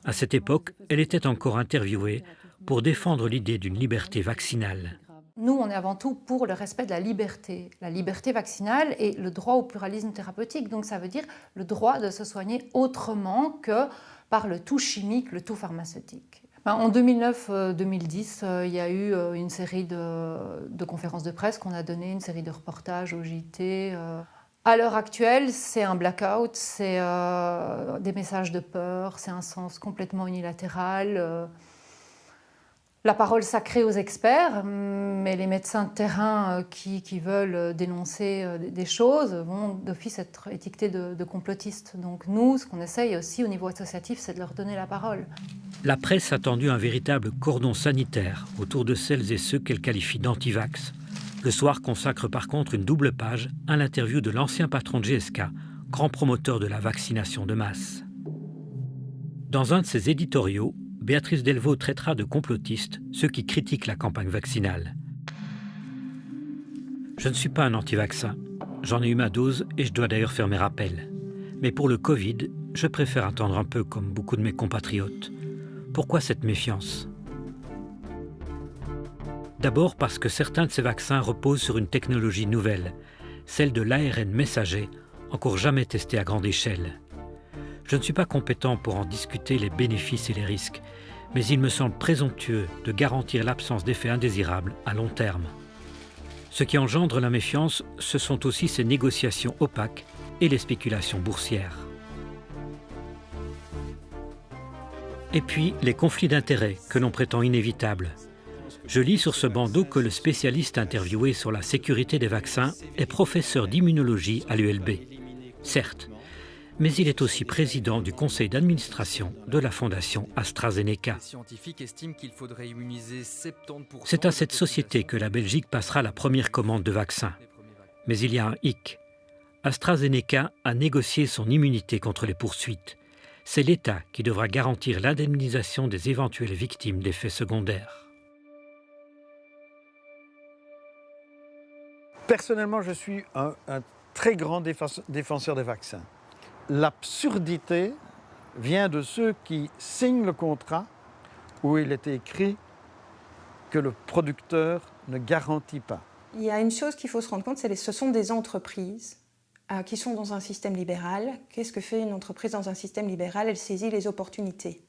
À cette époque, elle était encore interviewée pour défendre l'idée d'une liberté vaccinale. Nous, on est avant tout pour le respect de la liberté vaccinale et le droit au pluralisme thérapeutique. Donc ça veut dire le droit de se soigner autrement que par le tout chimique, le tout pharmaceutique. En 2009-2010, il y a eu une série de conférences de presse qu'on a données, une série de reportages au JT. À l'heure actuelle, c'est un blackout, c'est des messages de peur, c'est un sens complètement unilatéral. La parole sacrée aux experts, mais les médecins de terrain qui veulent dénoncer des choses vont d'office être étiquetés de complotistes. Donc nous, ce qu'on essaye aussi au niveau associatif, c'est de leur donner la parole. La presse a tendu un véritable cordon sanitaire autour de celles et ceux qu'elle qualifie d'antivax. Le Soir consacre par contre une double page à l'interview de l'ancien patron de GSK, grand promoteur de la vaccination de masse. Dans un de ses éditoriaux, Béatrice Delvaux traitera de complotistes ceux qui critiquent la campagne vaccinale. Je ne suis pas un anti-vaccin. J'en ai eu ma dose et je dois d'ailleurs faire mes rappels. Mais pour le Covid, je préfère attendre un peu comme beaucoup de mes compatriotes. Pourquoi cette méfiance ? D'abord parce que certains de ces vaccins reposent sur une technologie nouvelle, celle de l'ARN messager, encore jamais testée à grande échelle. Je ne suis pas compétent pour en discuter les bénéfices et les risques, mais il me semble présomptueux de garantir l'absence d'effets indésirables à long terme. Ce qui engendre la méfiance, ce sont aussi ces négociations opaques et les spéculations boursières. Et puis, les conflits d'intérêts que l'on prétend inévitables. Je lis sur ce bandeau que le spécialiste interviewé sur la sécurité des vaccins est professeur d'immunologie à l'ULB. Certes, mais il est aussi président du conseil d'administration de la fondation AstraZeneca. C'est à cette société que la Belgique passera la première commande de vaccins. Mais il y a un hic. AstraZeneca a négocié son immunité contre les poursuites. C'est l'État qui devra garantir l'indemnisation des éventuelles victimes d'effets secondaires. Personnellement, je suis un très grand défenseur des vaccins. L'absurdité vient de ceux qui signent le contrat où il est écrit que le producteur ne garantit pas. Il y a une chose qu'il faut se rendre compte, ce sont des entreprises qui sont dans un système libéral. Qu'est-ce que fait une entreprise dans un système libéral? Elle saisit les opportunités.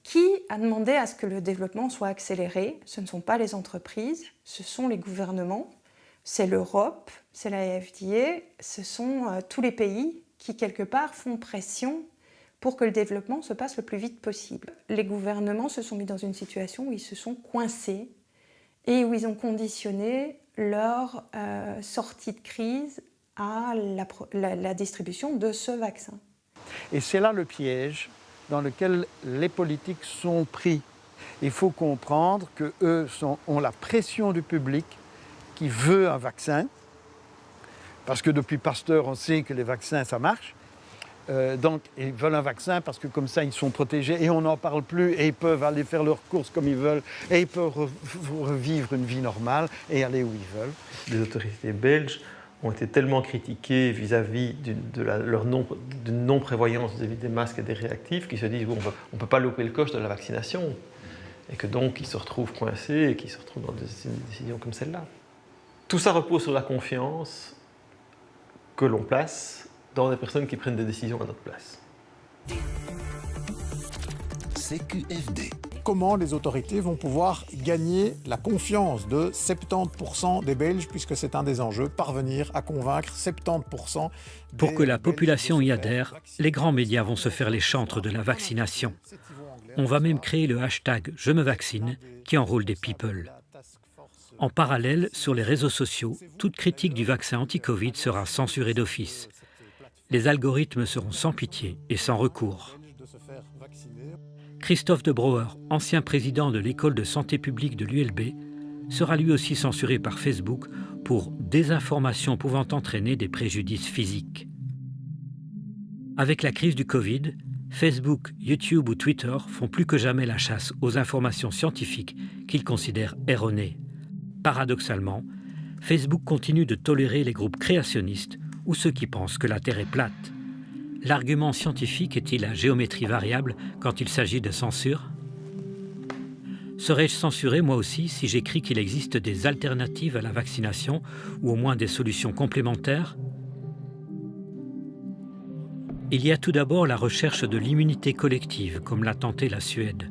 Qui a demandé à ce que le développement soit accéléré? Ce ne sont pas les entreprises, ce sont les gouvernements, c'est l'Europe, c'est la FDA, ce sont tous les pays qui, quelque part, font pression pour que le développement se passe le plus vite possible. Les gouvernements se sont mis dans une situation où ils se sont coincés et où ils ont conditionné leur sortie de crise à la distribution de ce vaccin. Et c'est là le piège dans lequel les politiques sont pris. Il faut comprendre qu'eux ont la pression du public qui veut un vaccin, parce que depuis Pasteur, on sait que les vaccins, ça marche. Donc, ils veulent un vaccin parce que comme ça, ils sont protégés et on n'en parle plus et ils peuvent aller faire leurs courses comme ils veulent et ils peuvent revivre une vie normale et aller où ils veulent. Les autorités belges ont été tellement critiquées vis-à-vis de leur non-prévoyance vis-à-vis des masques et des réactifs qu'ils se disent bon, on ne peut pas louper le coche de la vaccination et que donc ils se retrouvent coincés et qu'ils se retrouvent dans des décisions comme celle-là. Tout ça repose sur la confiance que l'on place dans des personnes qui prennent des décisions à notre place. CQFD. Comment les autorités vont pouvoir gagner la confiance de 70% des Belges, puisque c'est un des enjeux, parvenir à convaincre 70% des Pour que la population y Belges adhère, les grands médias vont se faire les chantres de la vaccination. On va même créer le hashtag « Je me vaccine » qui enrôle des people. En parallèle, sur les réseaux sociaux, toute critique du vaccin anti-Covid sera censurée d'office. Les algorithmes seront sans pitié et sans recours. Christophe de Brouwer, ancien président de l'école de santé publique de l'ULB, sera lui aussi censuré par Facebook pour désinformation pouvant entraîner des préjudices physiques. Avec la crise du Covid, Facebook, YouTube ou Twitter font plus que jamais la chasse aux informations scientifiques qu'ils considèrent erronées. Paradoxalement, Facebook continue de tolérer les groupes créationnistes ou ceux qui pensent que la Terre est plate. L'argument scientifique est-il à géométrie variable quand il s'agit de censure? Serais-je censuré moi aussi si j'écris qu'il existe des alternatives à la vaccination ou au moins des solutions complémentaires? Il y a tout d'abord la recherche de l'immunité collective, comme l'a tenté la Suède,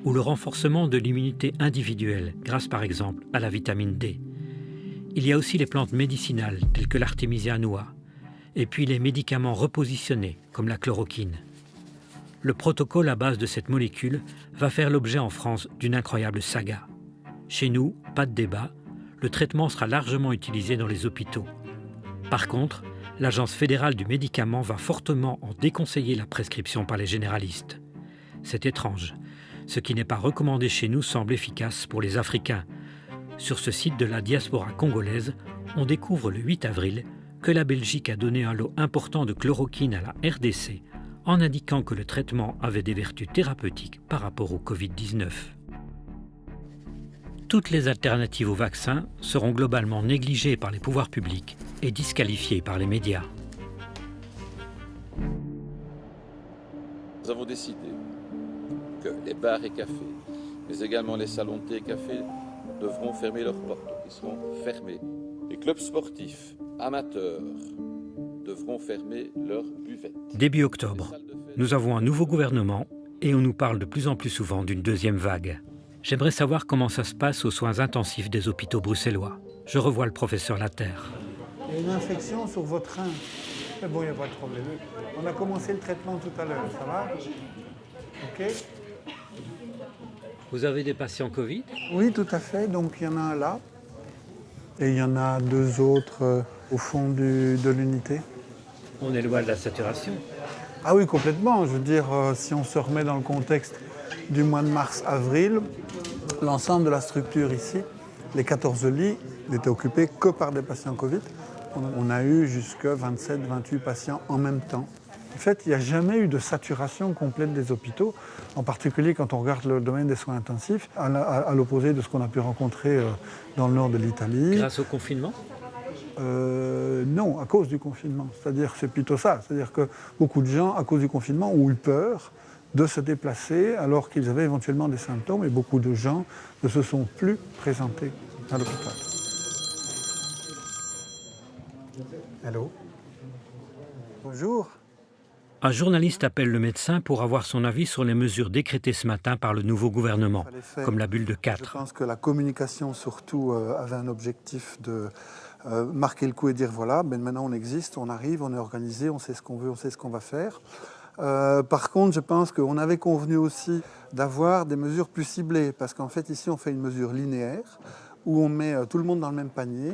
ou le renforcement de l'immunité individuelle, grâce par exemple à la vitamine D. Il y a aussi les plantes médicinales, telles que l'artémisia annua, et puis les médicaments repositionnés, comme la chloroquine. Le protocole à base de cette molécule va faire l'objet en France d'une incroyable saga. Chez nous, pas de débat, le traitement sera largement utilisé dans les hôpitaux. Par contre, l'Agence fédérale du médicament va fortement en déconseiller la prescription par les généralistes. C'est étrange. Ce qui n'est pas recommandé chez nous semble efficace pour les Africains. Sur ce site de la diaspora congolaise, on découvre le 8 avril que la Belgique a donné un lot important de chloroquine à la RDC en indiquant que le traitement avait des vertus thérapeutiques par rapport au Covid-19. Toutes les alternatives au vaccin seront globalement négligées par les pouvoirs publics et disqualifiées par les médias. Nous avons décidé que les bars et cafés, mais également les salons de thé et café, devront fermer leurs portes, ils seront fermés. Les clubs sportifs amateurs devront fermer leurs buvettes. Début octobre, nous avons un nouveau gouvernement et on nous parle de plus en plus souvent d'une deuxième vague. J'aimerais savoir comment ça se passe aux soins intensifs des hôpitaux bruxellois. Je revois le professeur Laterre. Il y a une infection sur votre rein. Mais bon, il n'y a pas de problème. On a commencé le traitement tout à l'heure, ça va? OK? Vous avez des patients Covid? Oui, tout à fait. Donc il y en a un là. Et il y en a deux autres au fond de l'unité. On est loin de la saturation. Ah oui, complètement. Je veux dire, si on se remet dans le contexte du mois de mars-avril, l'ensemble de la structure ici, les 14 lits, n'étaient occupés que par des patients Covid. On a eu jusqu'à 27-28 patients en même temps. En fait, il n'y a jamais eu de saturation complète des hôpitaux, en particulier quand on regarde le domaine des soins intensifs, à l'opposé de ce qu'on a pu rencontrer dans le nord de l'Italie. Grâce au confinement? Non, à cause du confinement. C'est-à-dire, c'est plutôt ça. C'est-à-dire que beaucoup de gens, à cause du confinement, ont eu peur de se déplacer alors qu'ils avaient éventuellement des symptômes et beaucoup de gens ne se sont plus présentés à l'hôpital. Allô? Bonjour. Un journaliste appelle le médecin pour avoir son avis sur les mesures décrétées ce matin par le nouveau gouvernement, comme la bulle de 4. Je pense que la communication, surtout, avait un objectif de marquer le coup et dire voilà, ben maintenant on existe, on arrive, on est organisé, on sait ce qu'on veut, on sait ce qu'on va faire. Par contre, je pense qu'on avait convenu aussi d'avoir des mesures plus ciblées, parce qu'en fait, ici, on fait une mesure linéaire, où on met tout le monde dans le même panier.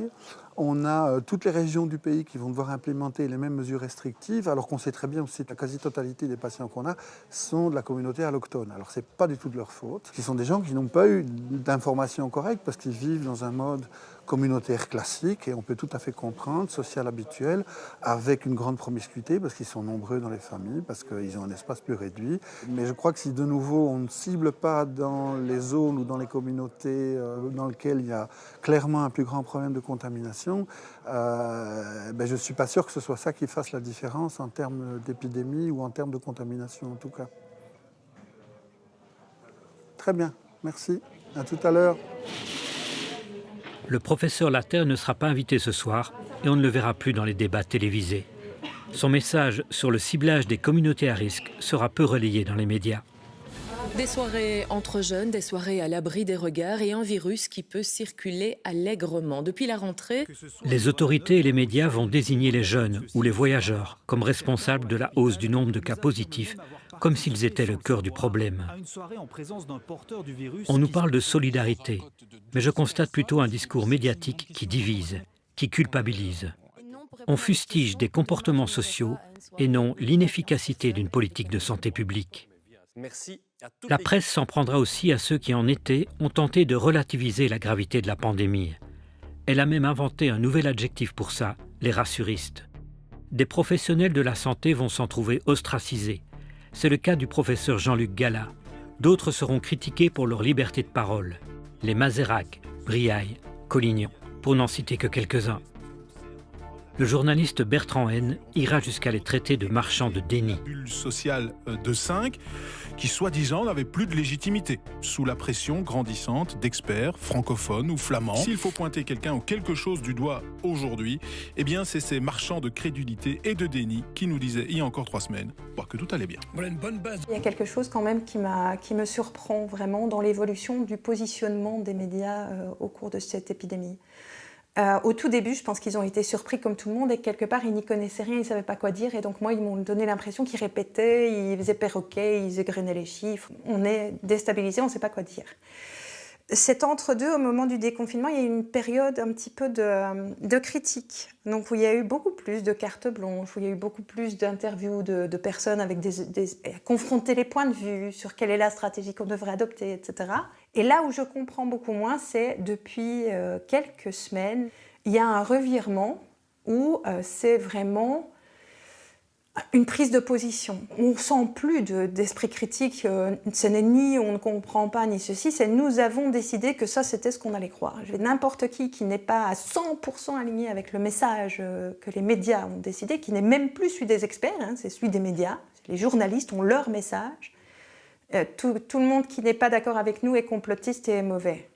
On a toutes les régions du pays qui vont devoir implémenter les mêmes mesures restrictives, alors qu'on sait très bien aussi que la quasi-totalité des patients qu'on a sont de la communauté allochtone. Alors ce n'est pas du tout de leur faute. Ce sont des gens qui n'ont pas eu d'informations correctes parce qu'ils vivent dans un mode communautaire classique et on peut tout à fait comprendre, social habituel, avec une grande promiscuité parce qu'ils sont nombreux dans les familles, parce qu'ils ont un espace plus réduit. Mais je crois que si de nouveau on ne cible pas dans les zones ou dans les communautés dans lesquelles il y a clairement un plus grand problème de contamination, je ne suis pas sûr que ce soit ça qui fasse la différence en termes d'épidémie ou en termes de contamination en tout cas. Très bien, merci. À tout à l'heure. Le professeur Laterre ne sera pas invité ce soir et on ne le verra plus dans les débats télévisés. Son message sur le ciblage des communautés à risque sera peu relayé dans les médias. Des soirées entre jeunes, des soirées à l'abri des regards et un virus qui peut circuler allègrement. Depuis la rentrée, les autorités et les médias vont désigner les jeunes ou les voyageurs comme responsables de la hausse du nombre de cas positifs, comme s'ils étaient le cœur du problème. On nous parle de solidarité, mais je constate plutôt un discours médiatique qui divise, qui culpabilise. On fustige des comportements sociaux et non l'inefficacité d'une politique de santé publique. La presse s'en prendra aussi à ceux qui, en été, ont tenté de relativiser la gravité de la pandémie. Elle a même inventé un nouvel adjectif pour ça, les rassuristes. Des professionnels de la santé vont s'en trouver ostracisés. C'est le cas du professeur Jean-Luc Gallat. D'autres seront critiqués pour leur liberté de parole. Les Mazerac, Briaille, Collignon, pour n'en citer que quelques-uns. Le journaliste Bertrand Haine ira jusqu'à les traiter de marchands de déni. Bulle sociale de 5 qui, soi-disant, n'avait plus de légitimité, sous la pression grandissante d'experts francophones ou flamands. S'il faut pointer quelqu'un ou quelque chose du doigt aujourd'hui, eh bien c'est ces marchands de crédulité et de déni qui nous disaient il y a encore 3 semaines que tout allait bien. Voilà une bonne base. Il y a quelque chose quand même qui me surprend vraiment dans l'évolution du positionnement des médias au cours de cette épidémie. Au tout début, je pense qu'ils ont été surpris comme tout le monde et quelque part, ils n'y connaissaient rien, ils ne savaient pas quoi dire. Et donc moi, ils m'ont donné l'impression qu'ils répétaient, ils faisaient perroquet, ils égrenaient les chiffres. On est déstabilisés, on ne sait pas quoi dire. C'est entre-deux, au moment du déconfinement, il y a eu une période un petit peu de critique. Donc où il y a eu beaucoup plus de cartes blanches, où il y a eu beaucoup plus d'interviews de personnes avec confronter les points de vue sur quelle est la stratégie qu'on devrait adopter, etc. Et là où je comprends beaucoup moins, c'est depuis quelques semaines, il y a un revirement où c'est vraiment une prise de position. On ne sent plus d'esprit critique, ce n'est ni on ne comprend pas ni ceci, c'est nous avons décidé que ça c'était ce qu'on allait croire. N'importe qui n'est pas à 100% aligné avec le message que les médias ont décidé, qui n'est même plus celui des experts, c'est celui des médias, les journalistes ont leur message. Tout le monde qui n'est pas d'accord avec nous est complotiste et est mauvais.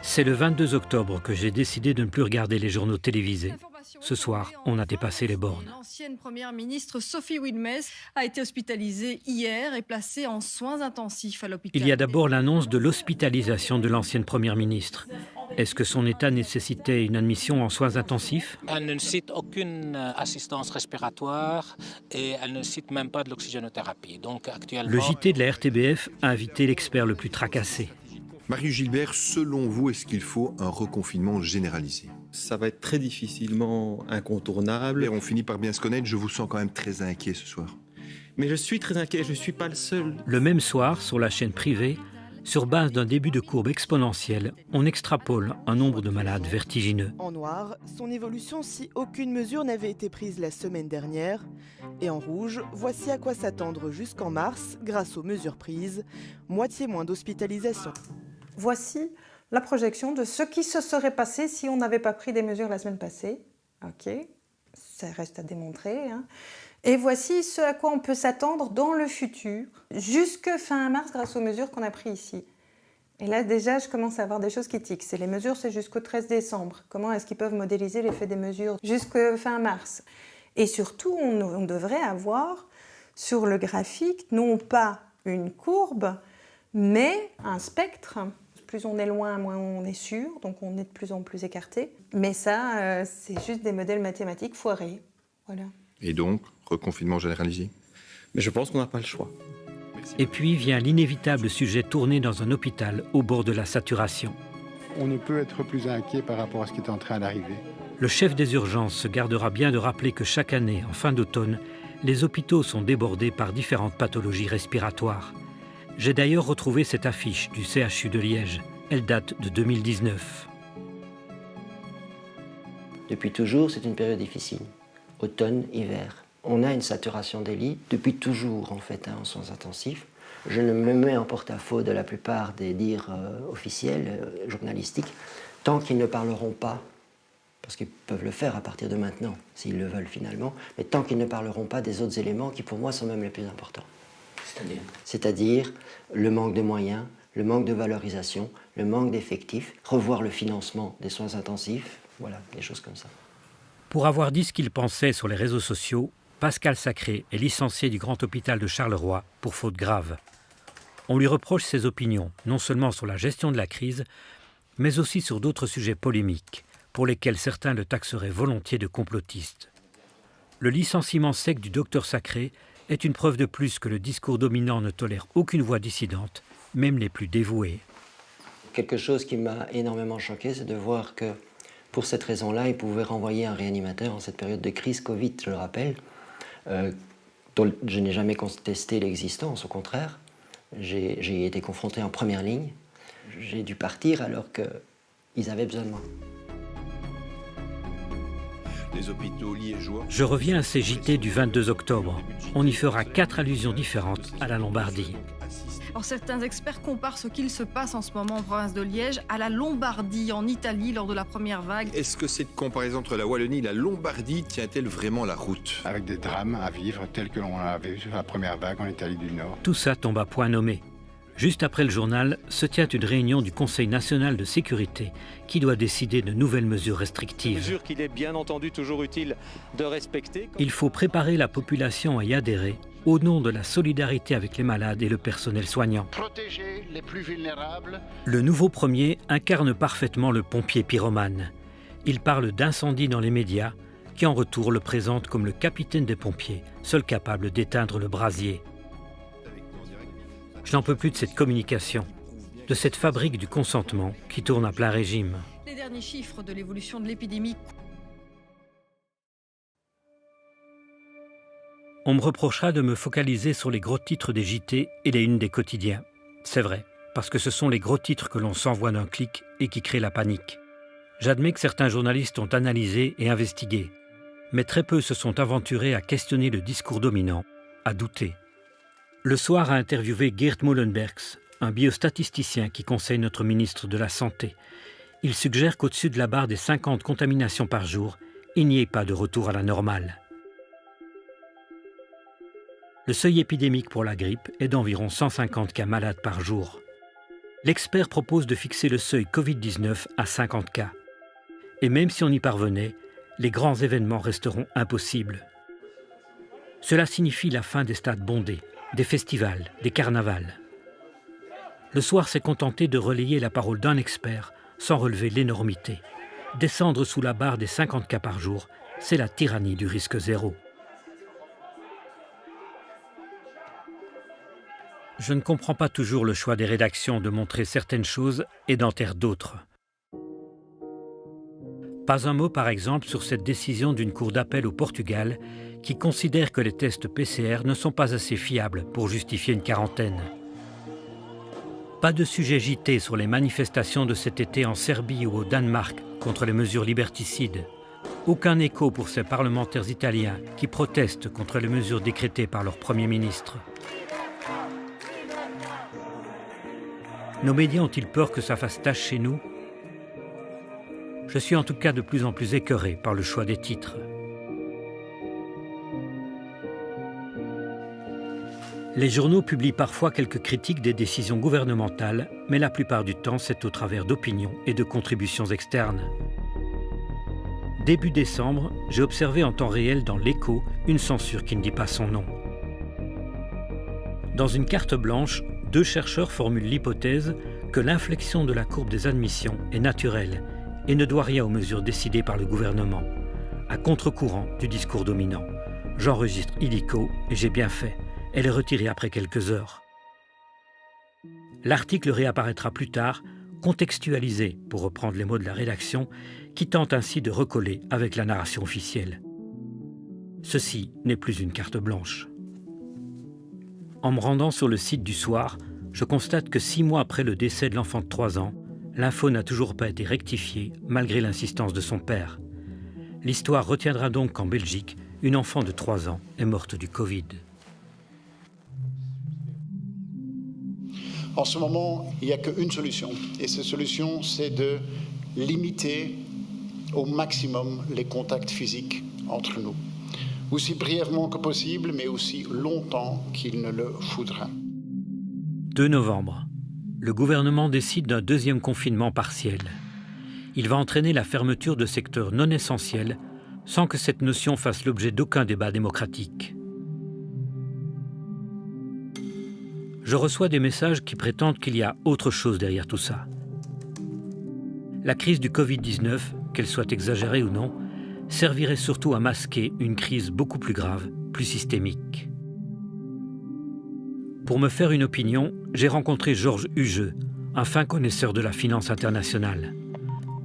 C'est le 22 octobre que j'ai décidé de ne plus regarder les journaux télévisés. Ce soir, on a dépassé les bornes. L'ancienne première ministre Sophie Wilmès a été hospitalisée hier et placée en soins intensifs à l'hôpital. Il y a d'abord l'annonce de l'hospitalisation de l'ancienne première ministre. Est-ce que son état nécessitait une admission en soins intensifs? Elle ne cite aucune assistance respiratoire et elle ne cite même pas de l'oxygénothérapie. Donc actuellement... Le JT de la RTBF a invité l'expert le plus tracassé. Marius Gilbert, selon vous, est-ce qu'il faut un reconfinement généralisé? Ça va être très difficilement incontournable. Et on finit par bien se connaître, je vous sens quand même très inquiet ce soir. Mais je suis très inquiet, je ne suis pas le seul. Le même soir, sur la chaîne privée, sur base d'un début de courbe exponentielle, on extrapole un nombre de malades vertigineux. En noir, son évolution si aucune mesure n'avait été prise la semaine dernière. Et en rouge, voici à quoi s'attendre jusqu'en mars grâce aux mesures prises. Moitié moins d'hospitalisation. Voici la projection de ce qui se serait passé si on n'avait pas pris des mesures la semaine passée. Ok, ça reste à démontrer. Et voici ce à quoi on peut s'attendre dans le futur, jusque fin mars grâce aux mesures qu'on a prises ici. Et là déjà, je commence à avoir des choses qui tiquent. Les mesures, c'est jusqu'au 13 décembre. Comment est-ce qu'ils peuvent modéliser l'effet des mesures jusque fin mars? Et surtout, on devrait avoir sur le graphique, non pas une courbe, mais un spectre. Plus on est loin, moins on est sûr, donc on est de plus en plus écarté. Mais ça, c'est juste des modèles mathématiques foirés. Voilà. Et donc, reconfinement généralisé? Mais je pense qu'on n'a pas le choix. Et puis vient l'inévitable sujet tourné dans un hôpital au bord de la saturation. On ne peut être plus inquiet par rapport à ce qui est en train d'arriver. Le chef des urgences se gardera bien de rappeler que chaque année, en fin d'automne, les hôpitaux sont débordés par différentes pathologies respiratoires. J'ai d'ailleurs retrouvé cette affiche du CHU de Liège. Elle date de 2019. Depuis toujours, c'est une période difficile. Automne, hiver. On a une saturation des lits depuis toujours, en fait, en soins intensifs. Je ne me mets en porte-à-faux de la plupart des dires officiels, journalistiques, tant qu'ils ne parleront pas, parce qu'ils peuvent le faire à partir de maintenant, s'ils le veulent finalement, mais tant qu'ils ne parleront pas des autres éléments qui, pour moi, sont même les plus importants. C'est-à-dire le manque de moyens, le manque de valorisation, le manque d'effectifs, revoir le financement des soins intensifs, voilà, des choses comme ça. Pour avoir dit ce qu'il pensait sur les réseaux sociaux, Pascal Sacré est licencié du Grand Hôpital de Charleroi pour faute grave. On lui reproche ses opinions, non seulement sur la gestion de la crise, mais aussi sur d'autres sujets polémiques, pour lesquels certains le taxeraient volontiers de complotiste. Le licenciement sec du docteur Sacré est une preuve de plus que le discours dominant ne tolère aucune voix dissidente, même les plus dévouées. Quelque chose qui m'a énormément choqué, c'est de voir que, pour cette raison-là, il pouvait renvoyer un réanimateur en cette période de crise Covid, je le rappelle, dont je n'ai jamais contesté l'existence, au contraire. J'ai été confronté en première ligne. J'ai dû partir alors qu'ils avaient besoin de moi. Les hôpitaux liégeois. Je reviens à ces JT du 22 octobre. On y fera 4 allusions différentes à la Lombardie. Alors, certains experts comparent ce qu'il se passe en ce moment en province de Liège à la Lombardie en Italie lors de la première vague. Est-ce que cette comparaison entre la Wallonie et la Lombardie tient-elle vraiment la route? Avec des drames à vivre tels que l'on avait vu sur la première vague en Italie du Nord. Tout ça tombe à point nommé. Juste après le journal, se tient une réunion du Conseil national de sécurité qui doit décider de nouvelles mesures restrictives. Mesures qu'il est bien entendu toujours utile de respecter. Il faut préparer la population à y adhérer au nom de la solidarité avec les malades et le personnel soignant. Protéger les plus vulnérables. Le nouveau premier incarne parfaitement le pompier pyromane. Il parle d'incendie dans les médias, qui en retour le présente comme le capitaine des pompiers, seul capable d'éteindre le brasier. Je n'en peux plus de cette communication, de cette fabrique du consentement qui tourne à plein régime. Les derniers chiffres de l'évolution de l'épidémie. On me reprochera de me focaliser sur les gros titres des JT et les unes des quotidiens. C'est vrai, parce que ce sont les gros titres que l'on s'envoie d'un clic et qui créent la panique. J'admets que certains journalistes ont analysé et investigué, mais très peu se sont aventurés à questionner le discours dominant, à douter. Le Soir a interviewé Geert Molenbergs, un biostatisticien qui conseille notre ministre de la Santé. Il suggère qu'au-dessus de la barre des 50 contaminations par jour, il n'y ait pas de retour à la normale. Le seuil épidémique pour la grippe est d'environ 150 cas malades par jour. L'expert propose de fixer le seuil Covid-19 à 50 cas. Et même si on y parvenait, les grands événements resteront impossibles. Cela signifie la fin des stades bondés, des festivals, des carnavals. Le Soir s'est contenté de relayer la parole d'un expert sans relever l'énormité. Descendre sous la barre des 50 cas par jour, c'est la tyrannie du risque zéro. Je ne comprends pas toujours le choix des rédactions de montrer certaines choses et d'en taire d'autres. Pas un mot, par exemple, sur cette décision d'une cour d'appel au Portugal qui considère que les tests PCR ne sont pas assez fiables pour justifier une quarantaine. Pas de sujet JT sur les manifestations de cet été en Serbie ou au Danemark contre les mesures liberticides. Aucun écho pour ces parlementaires italiens qui protestent contre les mesures décrétées par leur Premier ministre. Nos médias ont-ils peur que ça fasse tache chez nous? Je suis en tout cas de plus en plus écœuré par le choix des titres. Les journaux publient parfois quelques critiques des décisions gouvernementales, mais la plupart du temps, c'est au travers d'opinions et de contributions externes. Début décembre, j'ai observé en temps réel dans l'Écho une censure qui ne dit pas son nom. Dans une carte blanche, 2 chercheurs formulent l'hypothèse que l'inflexion de la courbe des admissions est naturelle et ne doit rien aux mesures décidées par le gouvernement, à contre-courant du discours dominant. J'enregistre illico et j'ai bien fait. Elle est retirée après quelques heures. L'article réapparaîtra plus tard, contextualisé, pour reprendre les mots de la rédaction, qui tente ainsi de recoller avec la narration officielle. Ceci n'est plus une carte blanche. En me rendant sur le site du Soir, je constate que 6 mois après le décès de l'enfant de 3 ans, l'info n'a toujours pas été rectifiée, malgré l'insistance de son père. L'histoire retiendra donc qu'en Belgique, une enfant de 3 ans est morte du Covid. En ce moment, il n'y a qu'une solution. Et cette solution, c'est de limiter au maximum les contacts physiques entre nous. Aussi brièvement que possible, mais aussi longtemps qu'il ne le faudra. 2 novembre. Le gouvernement décide d'un 2e confinement partiel. Il va entraîner la fermeture de secteurs non essentiels sans que cette notion fasse l'objet d'aucun débat démocratique. Je reçois des messages qui prétendent qu'il y a autre chose derrière tout ça. La crise du Covid-19, qu'elle soit exagérée ou non, servirait surtout à masquer une crise beaucoup plus grave, plus systémique. Pour me faire une opinion, j'ai rencontré Georges Hugeux, un fin connaisseur de la finance internationale.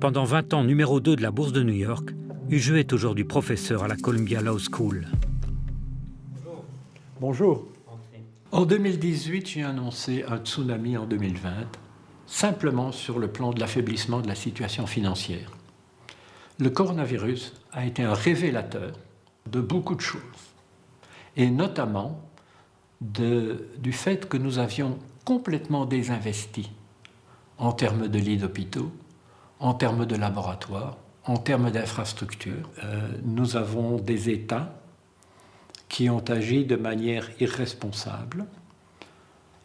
Pendant 20 ans numéro 2 de la Bourse de New York, Hugeux est aujourd'hui professeur à la Columbia Law School. Bonjour. En 2018, j'ai annoncé un tsunami en 2020, simplement sur le plan de l'affaiblissement de la situation financière. Le coronavirus a été un révélateur de beaucoup de choses, et notamment du fait que nous avions complètement désinvesti en termes de lits d'hôpitaux, en termes de laboratoires, en termes d'infrastructures. Nous avons des États qui ont agi de manière irresponsable.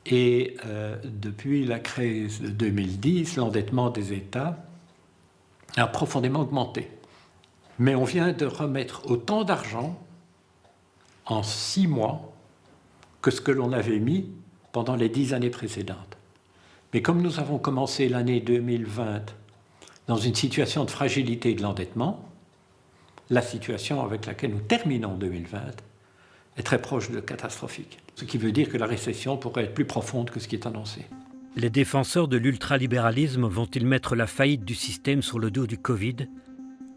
Et depuis la crise de 2010, l'endettement des États a profondément augmenté. Mais on vient de remettre autant d'argent en 6 mois que ce que l'on avait mis pendant les 10 années précédentes. Mais comme nous avons commencé l'année 2020 dans une situation de fragilité de l'endettement, la situation avec laquelle nous terminons 2020 est très proche de catastrophique. Ce qui veut dire que la récession pourrait être plus profonde que ce qui est annoncé. Les défenseurs de l'ultralibéralisme vont-ils mettre la faillite du système sur le dos du Covid ?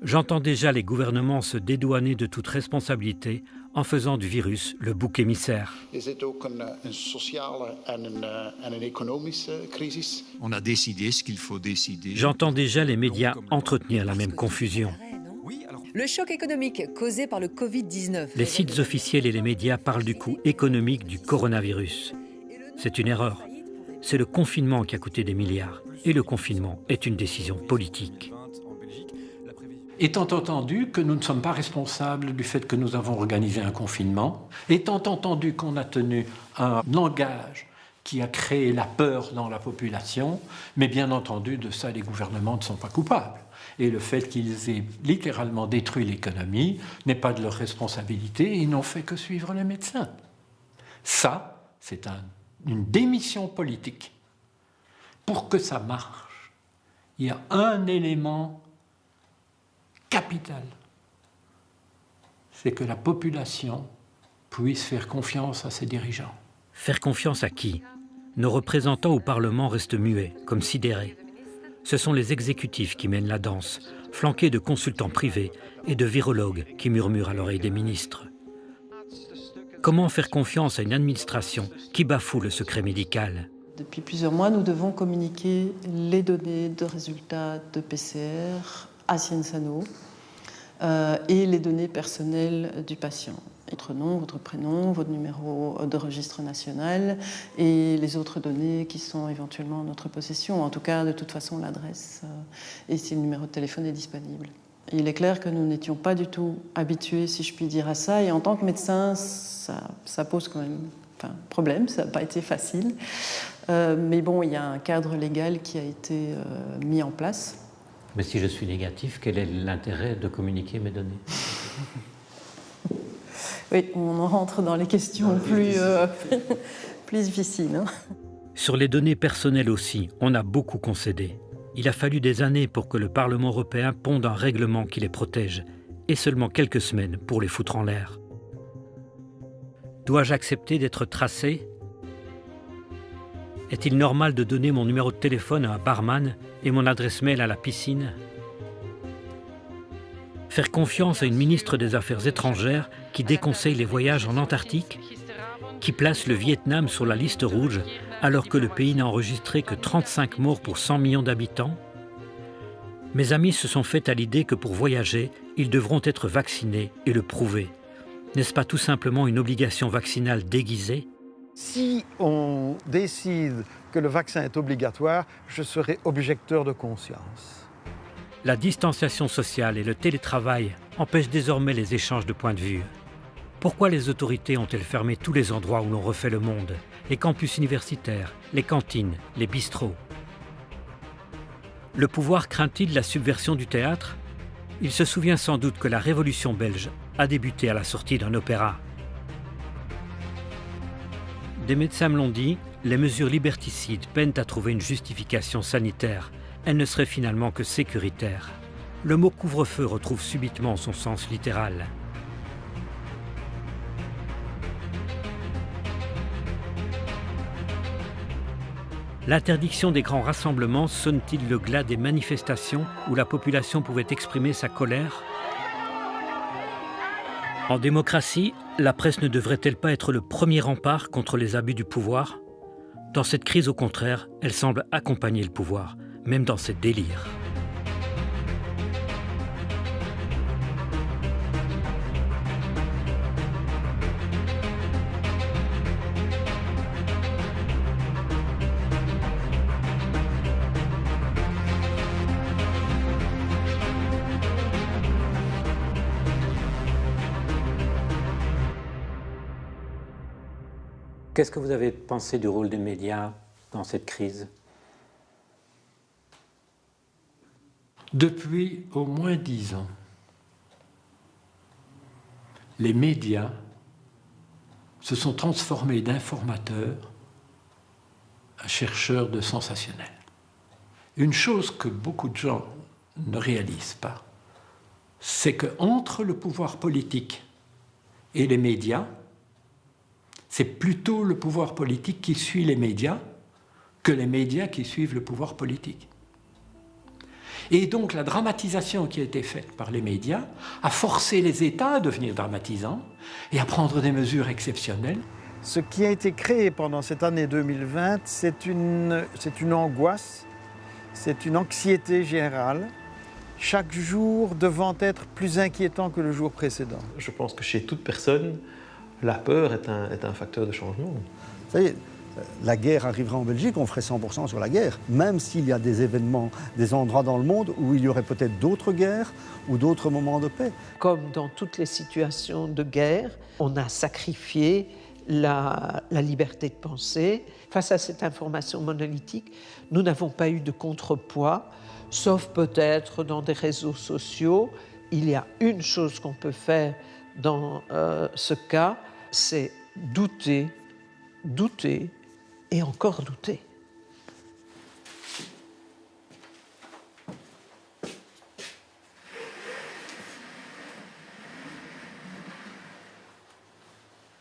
J'entends déjà les gouvernements se dédouaner de toute responsabilité en faisant du virus le bouc émissaire. On a décidé ce qu'il faut décider. J'entends déjà les médias entretenir la même confusion. Le choc économique causé par le Covid-19. Les sites officiels et les médias parlent du coût économique du coronavirus. C'est une erreur. C'est le confinement qui a coûté des milliards. Et le confinement est une décision politique. Étant entendu que nous ne sommes pas responsables du fait que nous avons organisé un confinement, étant entendu qu'on a tenu un langage qui a créé la peur dans la population, mais bien entendu, de ça, les gouvernements ne sont pas coupables. Et le fait qu'ils aient littéralement détruit l'économie n'est pas de leur responsabilité, ils n'ont fait que suivre les médecins. Ça, c'est une démission politique. Pour que ça marche, il y a un élément capital, c'est que la population puisse faire confiance à ses dirigeants. Faire confiance à qui ? Nos représentants au Parlement restent muets, comme sidérés. Ce sont les exécutifs qui mènent la danse, flanqués de consultants privés et de virologues qui murmurent à l'oreille des ministres. Comment faire confiance à une administration qui bafoue le secret médical ? Depuis plusieurs mois, nous devons communiquer les données de résultats de PCR à Cienzano et les données personnelles du patient. Votre nom, votre prénom, votre numéro de registre national et les autres données qui sont éventuellement en notre possession. En tout cas, de toute façon, l'adresse et si le numéro de téléphone est disponible. Et il est clair que nous n'étions pas du tout habitués, si je puis dire, à ça. Et en tant que médecin, ça pose quand même problème. Ça n'a pas été facile. Mais bon, il y a un cadre légal qui a été mis en place. Mais si je suis négatif, quel est l'intérêt de communiquer mes données ? Oui, on rentre dans les questions plus difficiles. Hein. Sur les données personnelles aussi, on a beaucoup concédé. Il a fallu des années pour que le Parlement européen ponde un règlement qui les protège, et seulement quelques semaines pour les foutre en l'air. Dois-je accepter d'être tracé ? Est-il normal de donner mon numéro de téléphone à un barman et mon adresse mail à la piscine? Faire confiance à une ministre des Affaires étrangères qui déconseille les voyages en Antarctique, qui place le Vietnam sur la liste rouge alors que le pays n'a enregistré que 35 morts pour 100 millions d'habitants? Mes amis se sont fait à l'idée que pour voyager, ils devront être vaccinés et le prouver. N'est-ce pas tout simplement une obligation vaccinale déguisée? Si on décide que le vaccin est obligatoire, je serai objecteur de conscience. La distanciation sociale et le télétravail empêchent désormais les échanges de points de vue. Pourquoi les autorités ont-elles fermé tous les endroits où l'on refait le monde? Les campus universitaires, les cantines, les bistrots? Le pouvoir craint-il la subversion du théâtre? Il se souvient sans doute que la Révolution belge a débuté à la sortie d'un opéra. Des médecins me l'ont dit, les mesures liberticides peinent à trouver une justification sanitaire. Elles ne seraient finalement que sécuritaires. Le mot couvre-feu retrouve subitement son sens littéral. L'interdiction des grands rassemblements sonne-t-il le glas des manifestations où la population pouvait exprimer sa colère? En démocratie, la presse ne devrait-elle pas être le premier rempart contre les abus du pouvoir? Dans cette crise, au contraire, elle semble accompagner le pouvoir, même dans ses délires. Qu'est-ce que vous avez pensé du rôle des médias dans cette crise? Depuis au moins 10 ans, les médias se sont transformés d'informateurs à chercheurs de sensationnel. Une chose que beaucoup de gens ne réalisent pas, c'est qu'entre le pouvoir politique et les médias, c'est plutôt le pouvoir politique qui suit les médias que les médias qui suivent le pouvoir politique. Et donc la dramatisation qui a été faite par les médias a forcé les États à devenir dramatisants et à prendre des mesures exceptionnelles. Ce qui a été créé pendant cette année 2020, c'est une angoisse, c'est une anxiété générale, chaque jour devant être plus inquiétant que le jour précédent. Je pense que chez toute personne, la peur est un facteur de changement. Vous savez, la guerre arrivera en Belgique, on ferait 100% sur la guerre, même s'il y a des événements, des endroits dans le monde où il y aurait peut-être d'autres guerres ou d'autres moments de paix. Comme dans toutes les situations de guerre, on a sacrifié la liberté de penser. Face à cette information monolithique, nous n'avons pas eu de contrepoids, sauf peut-être dans des réseaux sociaux. Il y a une chose qu'on peut faire dans ce cas, c'est douter, douter et encore douter.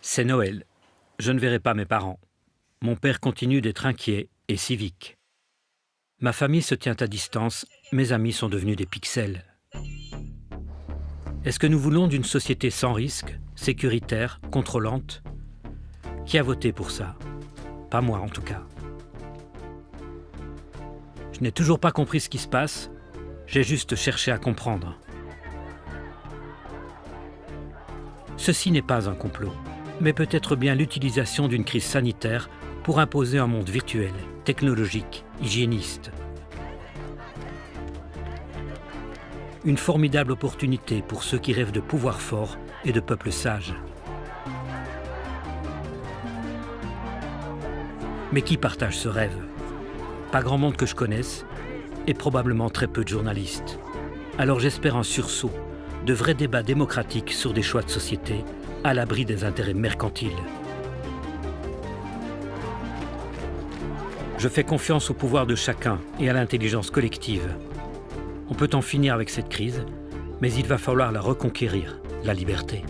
C'est Noël. Je ne verrai pas mes parents. Mon père continue d'être inquiet et civique. Ma famille se tient à distance, mes amis sont devenus des pixels. Est-ce que nous voulons d'une société sans risque, sécuritaire, contrôlante? Qui a voté pour ça? Pas moi en tout cas. Je n'ai toujours pas compris ce qui se passe, j'ai juste cherché à comprendre. Ceci n'est pas un complot, mais peut-être bien l'utilisation d'une crise sanitaire pour imposer un monde virtuel, technologique, hygiéniste. Une formidable opportunité pour ceux qui rêvent de pouvoir fort et de peuples sages. Mais qui partage ce rêve? Pas grand monde que je connaisse, et probablement très peu de journalistes. Alors j'espère un sursaut, de vrais débats démocratiques sur des choix de société, à l'abri des intérêts mercantiles. Je fais confiance au pouvoir de chacun et à l'intelligence collective. On peut en finir avec cette crise, mais il va falloir la reconquérir, la liberté.